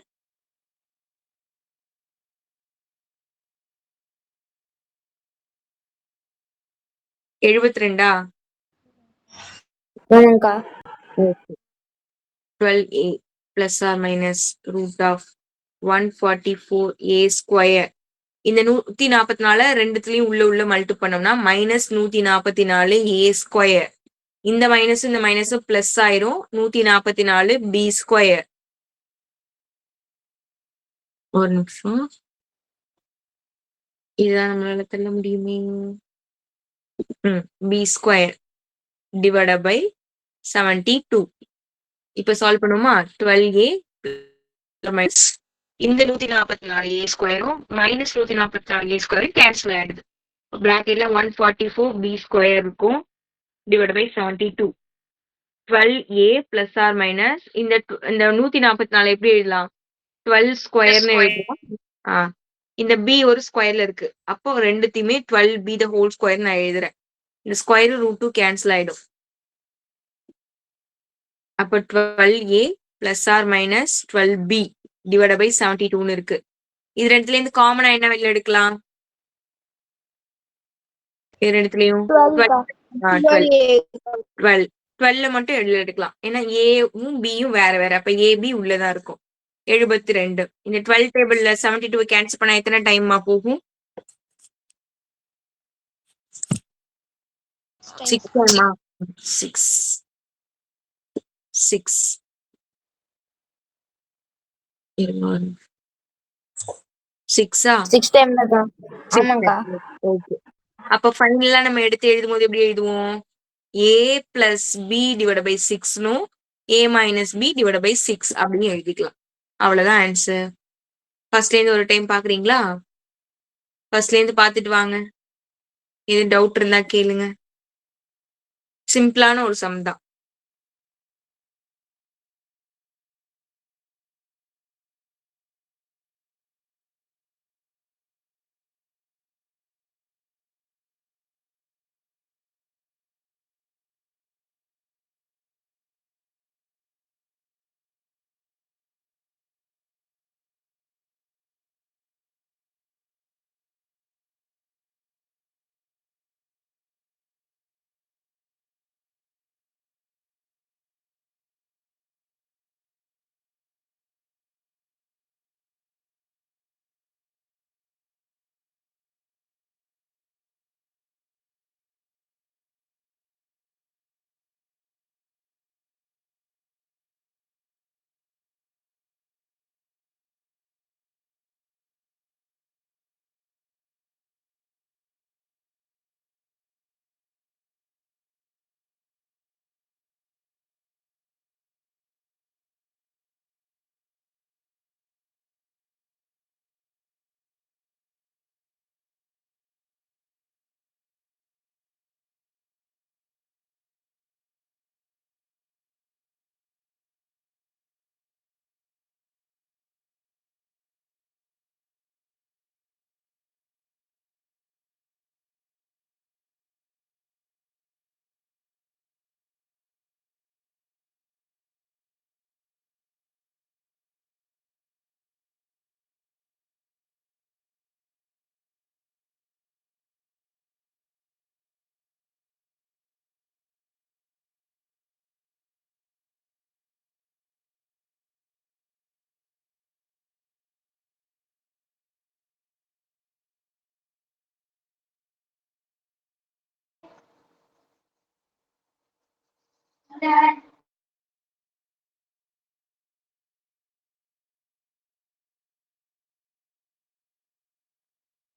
72. ஆமாக்கா. 12a plus or minus root of 144a square இந்த 144 ரெண்டுத்துலயும் உள்ள மல்டி பண்ணோம்னா -144 ஏ ஸ்கொயர். இந்த மைனஸும் பிளஸ் ஆயிரும். 144 பி ஸ்கொயர். ஒரு நிமிஷம், இதுதான் நம்மளால தள்ள முடியுமே. B square divided by 72. இப்ப சால்வ் பண்ணுவோமா? 12a இந்த 144 ஏ ஸ்கொயரும் -144 ஏ ஸ்கொயரும் கேன்சல் ஆயிடுது. பிராக்கெட்ல 144 பி ஸ்கொயர் இருக்கும் divide by 72. 12a plus or minus இந்த 144 எப்படி எழுதலாம்? 12 ஸ்கொயர்னு எழுதலாம். இந்த b ஒரு ஸ்கொயர்ல இருக்கு, அப்போ ரெண்டுத்தையுமே 12b த ஹோல் ஸ்கொயர் நான் எழுதுறேன். இந்த ஸ்கொயர் √2 கேன்சல் ஆயிடும். அப்போ 12a plus or minus 12b divide by 72 இருக்கு. இது ரெண்டுல இருந்து காமனா என்ன வெளில எடுக்கலாம்? இது ரெண்டுத்துலயும் 12 மட்டும் வெளில எடுக்கலாம். ஏன்னா ஏவும் பியும் வேற வேற, அப்ப ஏபி உள்ளதா இருக்கும். 72. இந்த 12 டேபிள்ல 72 கேன்சல் பண்ணா எத்தனை டைமா போகும்? 6 டைமா? 6 6 6 டைம் தான். ஆமாங்கா. ஓகே. அப்ப ஃபைனலா நம்ம எடுத்து எழுதும் போது எப்படி எழுதுவோம்? a plus b divide by 6னும் a minus b divide by 6 அப்படின்னு எழுதிக்கலாம். அவ்வளவுதான் ஆன்சர். ஃபர்ஸ்ட்ல இருந்து ஒரு டைம் பாக்குறீங்களா? ஃபர்ஸ்ட்ல இருந்து பாத்துட்டு வாங்க. எது டவுட் இருந்தா கேளுங்க. சிம்பிளான ஒரு சம் தான்.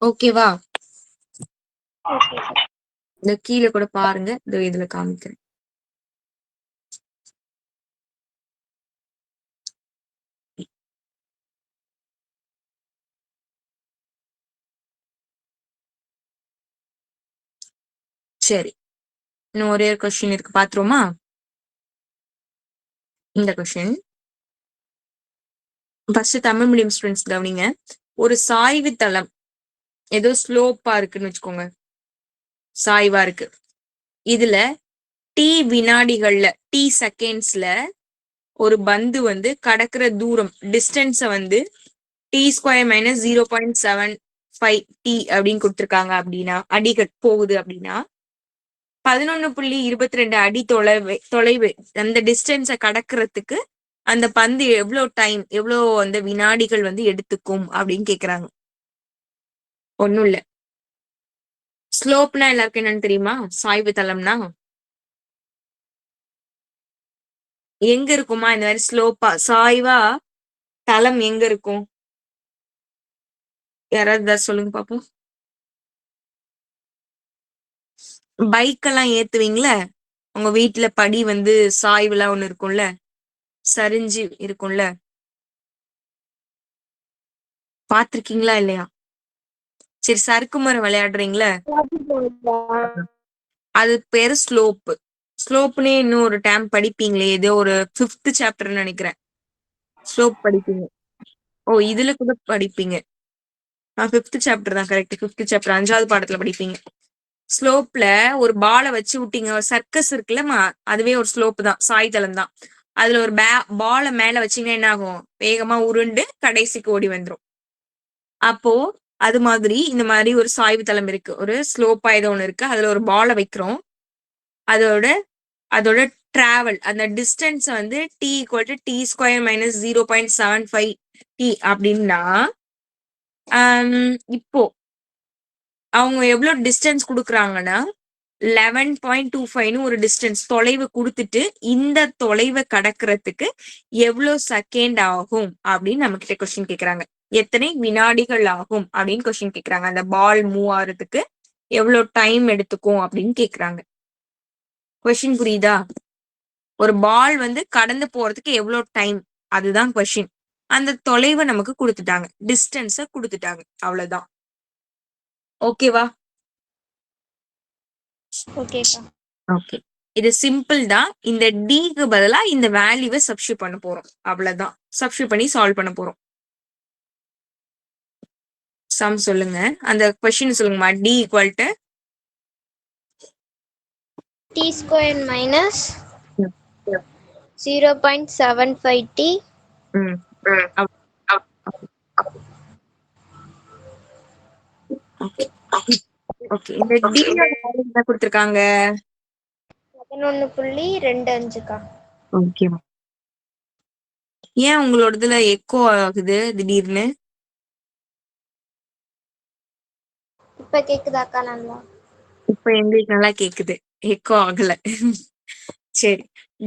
ஓகேவா? இந்த கீழே கூட பாருங்க, இந்த இதுல காமிக்கிறேன். சரி, இன்னும் ஒரே ஒரு கொஸ்டின் இருக்கு, பாத்துருவோமா? இந்த question first Tamil medium students கவனிங்க. ஒரு சாய்வு தளம் ஏதோ ஸ்லோப்பா இருக்குன்னு வச்சுக்கோங்க, சாய்வா இருக்கு. இதுல டி வினாடிகள்ல, டி செகண்ட்ஸ்ல ஒரு பந்து வந்து கடக்கிற தூரம், டிஸ்டன்ஸ வந்து டி ஸ்கொயர் மைனஸ் 0.75 டி அப்படின்னு கொடுத்துருக்காங்க. அப்படின்னா அடிகள் போகுது அப்படின்னா 11.22 அடி தொலைவு அந்த டிஸ்டன்ஸை கடக்கிறதுக்கு அந்த பந்து எவ்வளவு டைம், எவ்வளவு அந்த வினாடிகள் வந்து எடுத்துக்கும் அப்படின்னு கேக்குறாங்க. ஒண்ணும் இல்ல. ஸ்லோப்னா எல்லாருக்கும் என்னன்னு தெரியுமா? சாய்வு தளம்னா எங்க இருக்குமா? இந்த மாதிரி ஸ்லோப்பா சாய்வா தளம் எங்க இருக்கும்? யாராவது ஏதாவது சொல்லுங்க பாப்போம். பைக் எல்லாம் ஏத்துவீங்கள, உங்க வீட்டுல படி வந்து சாய்வுலாம் ஒண்ணு இருக்கும்ல, சரிஞ்சு இருக்கும்ல, பாத்திருக்கீங்களா இல்லையா? சரி, சறுக்கு மரம் விளையாடுறீங்களா? அது பேரு ஸ்லோப். ஸ்லோப்னே இன்னும் ஒரு டேம் படிப்பீங்களே, ஏதோ ஒரு 5th சாப்டர்னு நினைக்கிறேன். ஸ்லோப் படிப்பீங்க. ஓ, இதுல கூட படிப்பீங்க. 5th சாப்டர் தான் கரெக்ட். 5th சாப்டர் 5வது பாடத்துல படிப்பீங்க. ஸ்லோப்ல ஒரு பாலை வச்சு விட்டீங்க. ஒரு சர்க்கஸ் இருக்குல்ல, அதுவே ஒரு ஸ்லோப் தான், சாய்தளம் தான். அதுல ஒரு பாலை மேல வச்சீங்கன்னா என்ன ஆகும்? வேகமா உருண்டு கடைசிக்கு ஓடி வந்துரும். அப்போ அது மாதிரி இந்த மாதிரி ஒரு சாய்வு தளம் இருக்கு, ஒரு ஸ்லோப்பா ஏதோ ஒண்ணு இருக்கு. அதுல ஒரு பாலை வைக்கிறோம். அதோட அதோட டிராவல், அந்த டிஸ்டன்ஸ் வந்து t equal to t square minus 0.75 t அப்படின்னா, இப்போ அவங்க எவ்வளவு டிஸ்டன்ஸ் கொடுக்குறாங்கன்னா 11.25ன்னு ஒரு டிஸ்டன்ஸ் தொலைவு கொடுத்துட்டு, இந்த தொலைவை கடக்கிறதுக்கு எவ்வளவு செகண்ட் ஆகும் அப்படின்னு நம்ம கிட்ட கொஸ்டின் கேக்குறாங்க. எத்தனை வினாடிகள் ஆகும் அப்படின்னு கொஸ்டின் கேக்குறாங்க. அந்த பால் மூவ் ஆகுறதுக்கு எவ்வளவு டைம் எடுத்துக்கும் அப்படின்னு கேக்குறாங்க. கொஸ்டின் புரியுதா? ஒரு பால் வந்து கடந்து போறதுக்கு எவ்வளவு டைம், அதுதான் கொஸ்டின். அந்த தொலைவை நமக்கு கொடுத்துட்டாங்க, டிஸ்டன்ஸ கொடுத்துட்டாங்க, அவ்வளவுதான். ஓகேவா? ஓகேக்கா. ஓகே, இது சிம்பிள் தான். இந்த டிக்கு பதிலா இந்த வேல்யூவை சப்ஸ்டியூட் பண்ண போறோம், அவ்வளவுதான். சப்ஸ்டியூட் பண்ணி சால்வ் பண்ண போறோம். சம் சொல்லுங்க, அந்த கொஸ்டின் சொல்லுங்கம்மா. T equal to t square minus 0.75t okay. இந்த டி என்ன கொடுத்திருக்காங்க? 11.25க்கா. ஓகே. ஏன் உங்களோடதுல எக்கோ ஆகுது திடீர்னு? இப்ப கேக்குதாக்கா நல்லா? இப்ப எங்களுக்கு நல்லா கேக்குது, எக்கோ ஆகல. சரி,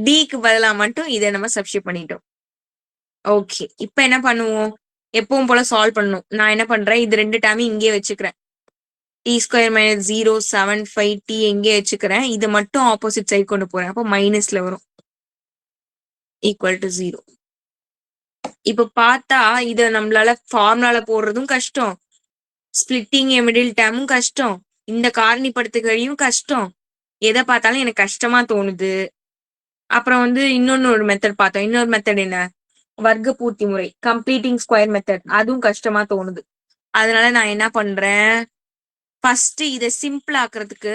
டிக்கு பதிலா மட்டும் இதை நம்ம சப்ஸ்டியூட் பண்ணிட்டோம். ஓகே, இப்ப என்ன பண்ணுவோம்? எப்பவும் போல சால்வ் பண்ணணும். நான் என்ன பண்றேன், இது ரெண்டு டேர்மையும் இங்கே வச்சுக்கிறேன். t ஸ்கொயர் மைனஸ் 0.75t எங்கே வச்சுக்கிறேன். இதை மட்டும் ஆப்போசிட் சைடு கொண்டு போறேன். அப்போ மைனஸ்ல வரும், ஈக்குவல் டு 0. இப்ப பார்த்தா இத நம்மளால ஃபார்முலால போடுறதும் கஷ்டம், ஸ்பிளிட்டிங் எ மிடில் டேர்மும் கஷ்டம், இந்த காரணிப்படுத்துகையும் கஷ்டம். எதை பார்த்தாலும் எனக்கு கஷ்டமா தோணுது. அப்புறம் வந்து இன்னொன்னு ஒரு மெத்தட் பார்த்தோம். இன்னொரு மெத்தட் என்ன? வர்க்க பூர்த்தி முறை, கம்ப்ளீட்டிங் ஸ்கொயர் மெத்தட். அதுவும் கஷ்டமா தோணுது. அதனால நான் என்ன பண்றேன், ஃபர்ஸ்ட் இதை சிம்பிள் ஆக்குறதுக்கு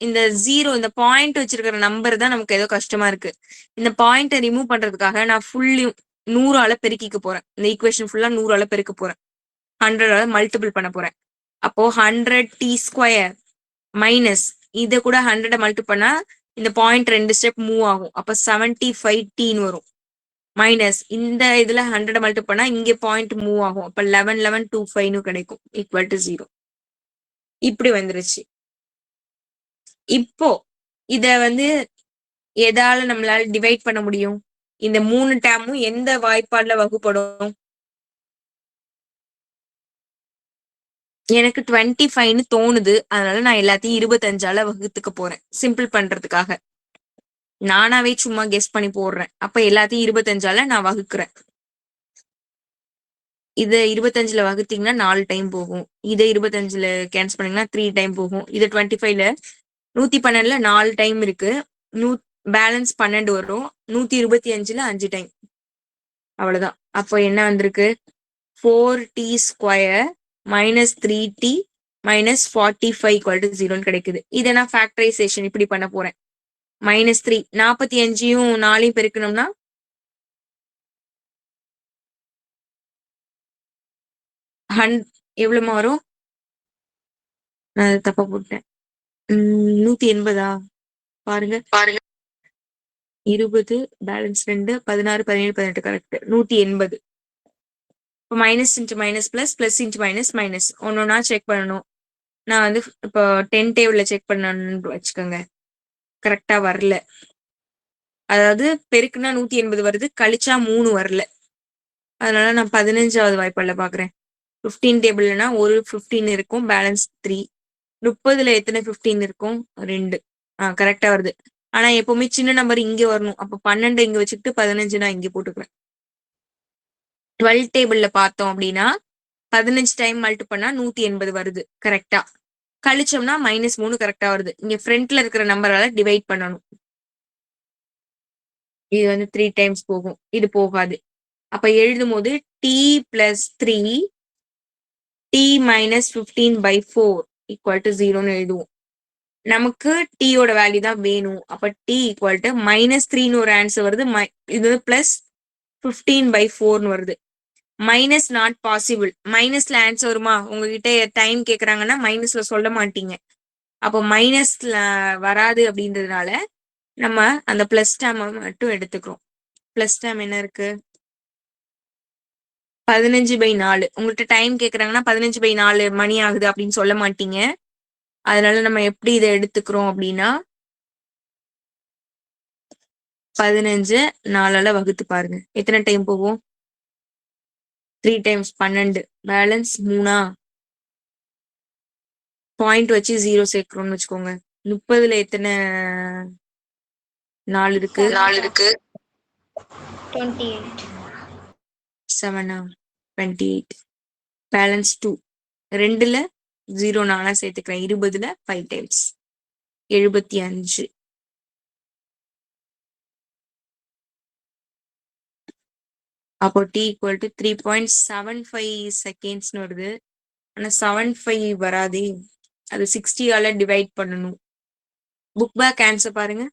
இந்த 0, இந்த பாயிண்ட் வச்சிருக்கிற நம்பர் தான் நமக்கு ஏதோ கஷ்டமா இருக்கு. இந்த பாயிண்ட்டை ரிமூவ் பண்றதுக்காக நான் ஃபுல்லி 100ஆல பெருக்கிக்க போறேன். இந்த ஈக்குவேஷன் ஃபுல்லா 100ஆல பெருக்க போறேன், 100ஆல மல்டிபிள் பண்ண போறேன். அப்போ 100t ஸ்கொயர் மைனஸ் இதை கூட 100 மல்டிபிள் பண்ணா இந்த பாயிண்ட் 2 ஸ்டெப் மூவ் ஆகும். அப்ப 75tன்னு வரும். மைனஸ் இந்த இதுல 100 மல்டிபிள் பண்ணா இங்க பாயிண்ட் மூவ் ஆகும். அப்ப 11.25ன்னு கிடைக்கும், ஈக்குவல் டு 0. இப்படி வந்துருச்சு. இப்போ இத வந்து எதால நம்மளால டிவைட் பண்ண முடியும்? இந்த 3 டேர்மும் எந்த வாய்ப்பாடுல வகுப்படும்? எனக்கு 25ன்னு தோணுது. அதனால நான் எல்லாத்தையும் 25ஆல வகுத்துக்க போறேன், சிம்பிள் பண்றதுக்காக. நானாவே சும்மா கெஸ் பண்ணி போடுறேன். அப்ப எல்லாத்தையும் 25ஆல நான் வகுக்கிறேன். இத 25ல வகுத்தீங்கன்னா 4 டைம் போகும். இதை 25ல கேன்சல் பண்ணீங்கன்னா 3 டைம் போகும். இது 25ல 112ல 4 டைம் இருக்கு, பேலன்ஸ் 12 வரும். 125ல 5 டைம், அவ்வளவுதான். அப்போ என்ன வந்திருக்கு? 4t square minus 3t minus 45 = 0ன்னு கிடைக்குது. இதை நான் ஃபேக்டரைசேஷன் இப்படி பண்ண போறேன். -3 45யும் 4யும் பெருக்கணும்னா எவ்வளவு வரும்? நான் தப்பா போட்டேன். 180 பாருங்க. 20 பேலன்ஸ் 2 16 17 18 கரெக்ட். 180. இப்போ minus into minus plus plus into minus minus ஒன்னொன்னா செக் பண்ணணும். நான் வந்து இப்போ 10 டேபிள்ல செக் பண்ணணும்னு வச்சுக்கோங்க. கரெக்டா வரல. அதாவது பெருக்குனா 180 வருது, கழிச்சா 3 வரல. அதனால நான் 15வது வாய்ப்பாடுல பாக்குறேன். 15 டேபிள்னா ஒரு 15 இருக்கும், பேலன்ஸ் 3. 30ல எத்தனை 15 இருக்கும்? 2. கரெக்டா வருது. ஆனா எப்பவுமே சின்ன நம்பர் இங்க வரணும். அப்ப 12 இங்க வச்சுக்கிட்டு 15 நான் இங்க போட்டுக்கிறேன். 12 டேபிள்ல பார்த்தோம் அப்படின்னா 15 டைம் மல்டி பண்ணா 180 வருது கரெக்டா. கழிச்சோம்னா -3 கரெக்டா வருது. இங்க ஃப்ரண்ட்ல இருக்கிற நம்பரால டிவைட் பண்ணணும். இது வந்து 3 டைம்ஸ் போகும், இது போகாது. அப்ப எழுதும் போது t plus 3 t minus 15/4 equal to 0ன்னு எழுதுவோம். நமக்கு t ஓட வேல்யூ தான் வேணும். அப்ப t equal to -3ன்னு ஒரு ஆன்சர் வருது. இது பிளஸ் 15/4ன்னு வருது. Minus not possible. மைனஸ்ல ஆன்சர் வருமா? உங்ககிட்ட டைம் கேக்குறாங்கன்னா மைனஸ்ல சொல்ல மாட்டீங்க. அப்போ மைனஸ்ல வராது அப்படின்றதுனால நம்ம அந்த பிளஸ் டேம் மட்டும் எடுத்துக்கிறோம். பிளஸ் டேம் என்ன இருக்கு? 15/4. உங்கள்கிட்ட டைம் கேக்குறாங்கன்னா 15/4 மணி ஆகுது அப்படின்னு சொல்ல மாட்டீங்க. அதனால நம்ம எப்படி இதை எடுத்துக்கிறோம் அப்படின்னா 15 4ஆல வகுத்து பாருங்க. எத்தனை டைம் போகும்? 3 டைம்ஸ் 12. பேலன்ஸ் 3. பாயிண்ட் வச்சு 0 சேர்க்கிறோம்னு வச்சுக்கோங்க. 30ல எத்தனை 4 இருக்கு? 28. 7 28. பேலன்ஸ் 2. 2ல 0 4 சேர்த்துக்கிறேன். 20ல 5 டைம்ஸ் 75. அப்போ t equal to 3.75 செகண்ட்ஸ்னு வருது. ஆனா 75 வராதே, அது 60ஆல டிவைட் பண்ணணும். புக் பேக் ஆன்சர் பாருங்க.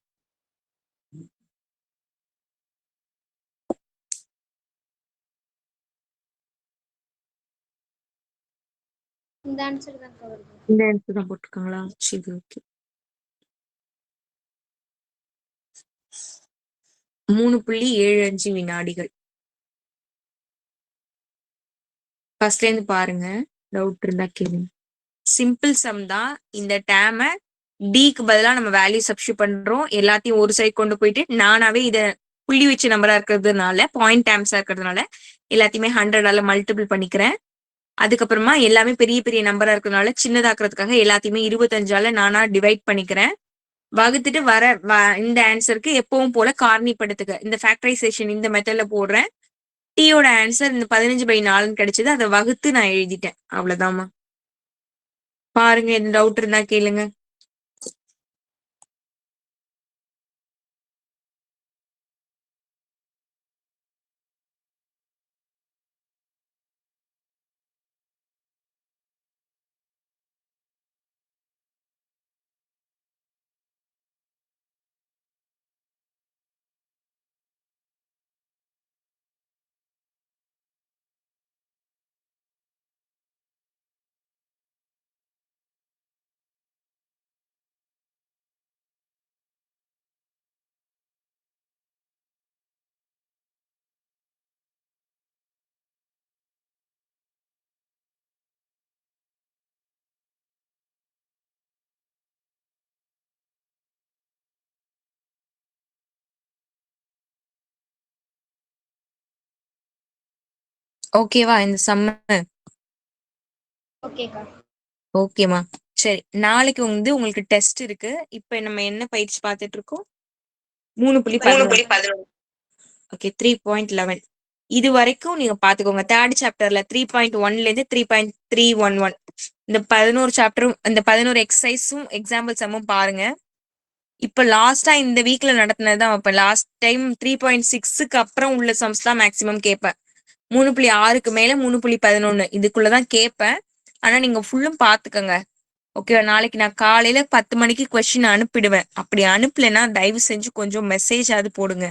இந்த ஆன்சர் தான் வருது. இந்த ஆன்சர் தான் போட்டுருக்காங்களா? சரி, ஓகே. 3.75 வினாடிகள். ஃபர்ஸ்ட்ல இருந்து பாருங்க, டவுட் இருந்தா கேளுங்க. சிம்பிள் சம் தான். இந்த டேம டிக்கு பதிலா நம்ம வேல்யூ சப்ஸ்டியூட் பண்றோம். எல்லாத்தையும் ஒரு சைடு கொண்டு போயிட்டு நானாவே இத புள்ளி வச்ச நம்பரா இருக்கிறதுனால, பாயிண்ட் டேம்ஸா இருக்கிறதுனால எல்லாத்தையுமே 100ஆல மல்டிபிள் பண்ணிக்கிறேன். அதுக்கப்புறமா எல்லாமே பெரிய பெரிய நம்பரா இருக்கிறதுனால சின்னதாக்குறதுக்காக எல்லாத்தையுமே 25ஆல நானா டிவைட் பண்ணிக்கிறேன். வகுத்துட்டு இந்த ஆன்சருக்கு எப்பவும் போல காரணிப்படுத்துக இந்த ஃபேக்டரைசேஷன் இந்த மெத்தட்ல போடுறேன். டீயோட ஆன்சர் இந்த 15/4 கிடைச்சது. அதை வகுத்து நான் எழுதிட்டேன். அவ்வளவுதாம்மா. பாருங்க, எந்த டவுட் இருந்தா கேளுங்க. ஓகேவா இந்த சம்ம? ஓகேக்கா. ஓகேமா, சரி. நாளைக்கு வந்து உங்களுக்கு டெஸ்ட் இருக்கு. இப்ப நம்ம என்ன பயிற்சி பார்த்துட்டு இருக்கோம்? 3.11. ஓகே, 3.11. இது வரைக்கும் நீங்க பாத்துக்கோங்க. தேர்ட் சாப்டர்ல 3.1ல இருந்து 3.311 இந்த 11 சாப்டரும் இந்த 11 எக்ஸசைஸும் எக்ஸாம்பிள் சம்மும் பாருங்க. இப்ப லாஸ்டா இந்த வீக்ல நடத்தினதுதான். இப்ப லாஸ்ட் டைம் 3.6க்கு அப்புறம் உள்ள சம்ஸ் தான் மேக்சிமம் கேட்பேன். 3.6க்கு மேல 3.11 இதுக்குள்ளதான் கேட்பேன். ஆனா நீங்க ஃபுல்லும் பாத்துக்கோங்க. ஓகே, நாளைக்கு நான் காலையில 10 மணிக்கு கொஸ்டின் அனுப்பிடுவேன். அப்படி அனுப்பலைன்னா தயவு செஞ்சு கொஞ்சம் மெசேஜ் ஆவது போடுங்க.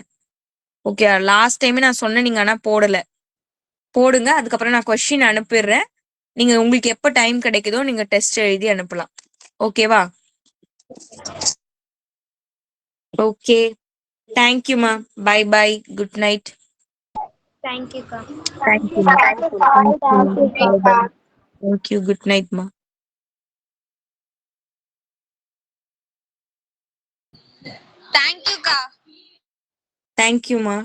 ஓகே, லாஸ்ட் டைமே நான் சொன்னேன், நீங்க ஆனா போடல. போடுங்க. அதுக்கப்புறம் நான் கொஸ்டின் அனுப்பிடுறேன். நீங்க உங்களுக்கு எப்ப டைம் கிடைக்குதோ நீங்க டெஸ்ட் எழுதி அனுப்பலாம். ஓகேவா? ஓகே, தேங்க்யூமா. Bye bye, good night. தேங்க்யூக்கா. தேங்க்யூமா. தேங்க்யூ. குட் நைட்மா. தேங்க்யூக்கா. தேங்க்யூமா.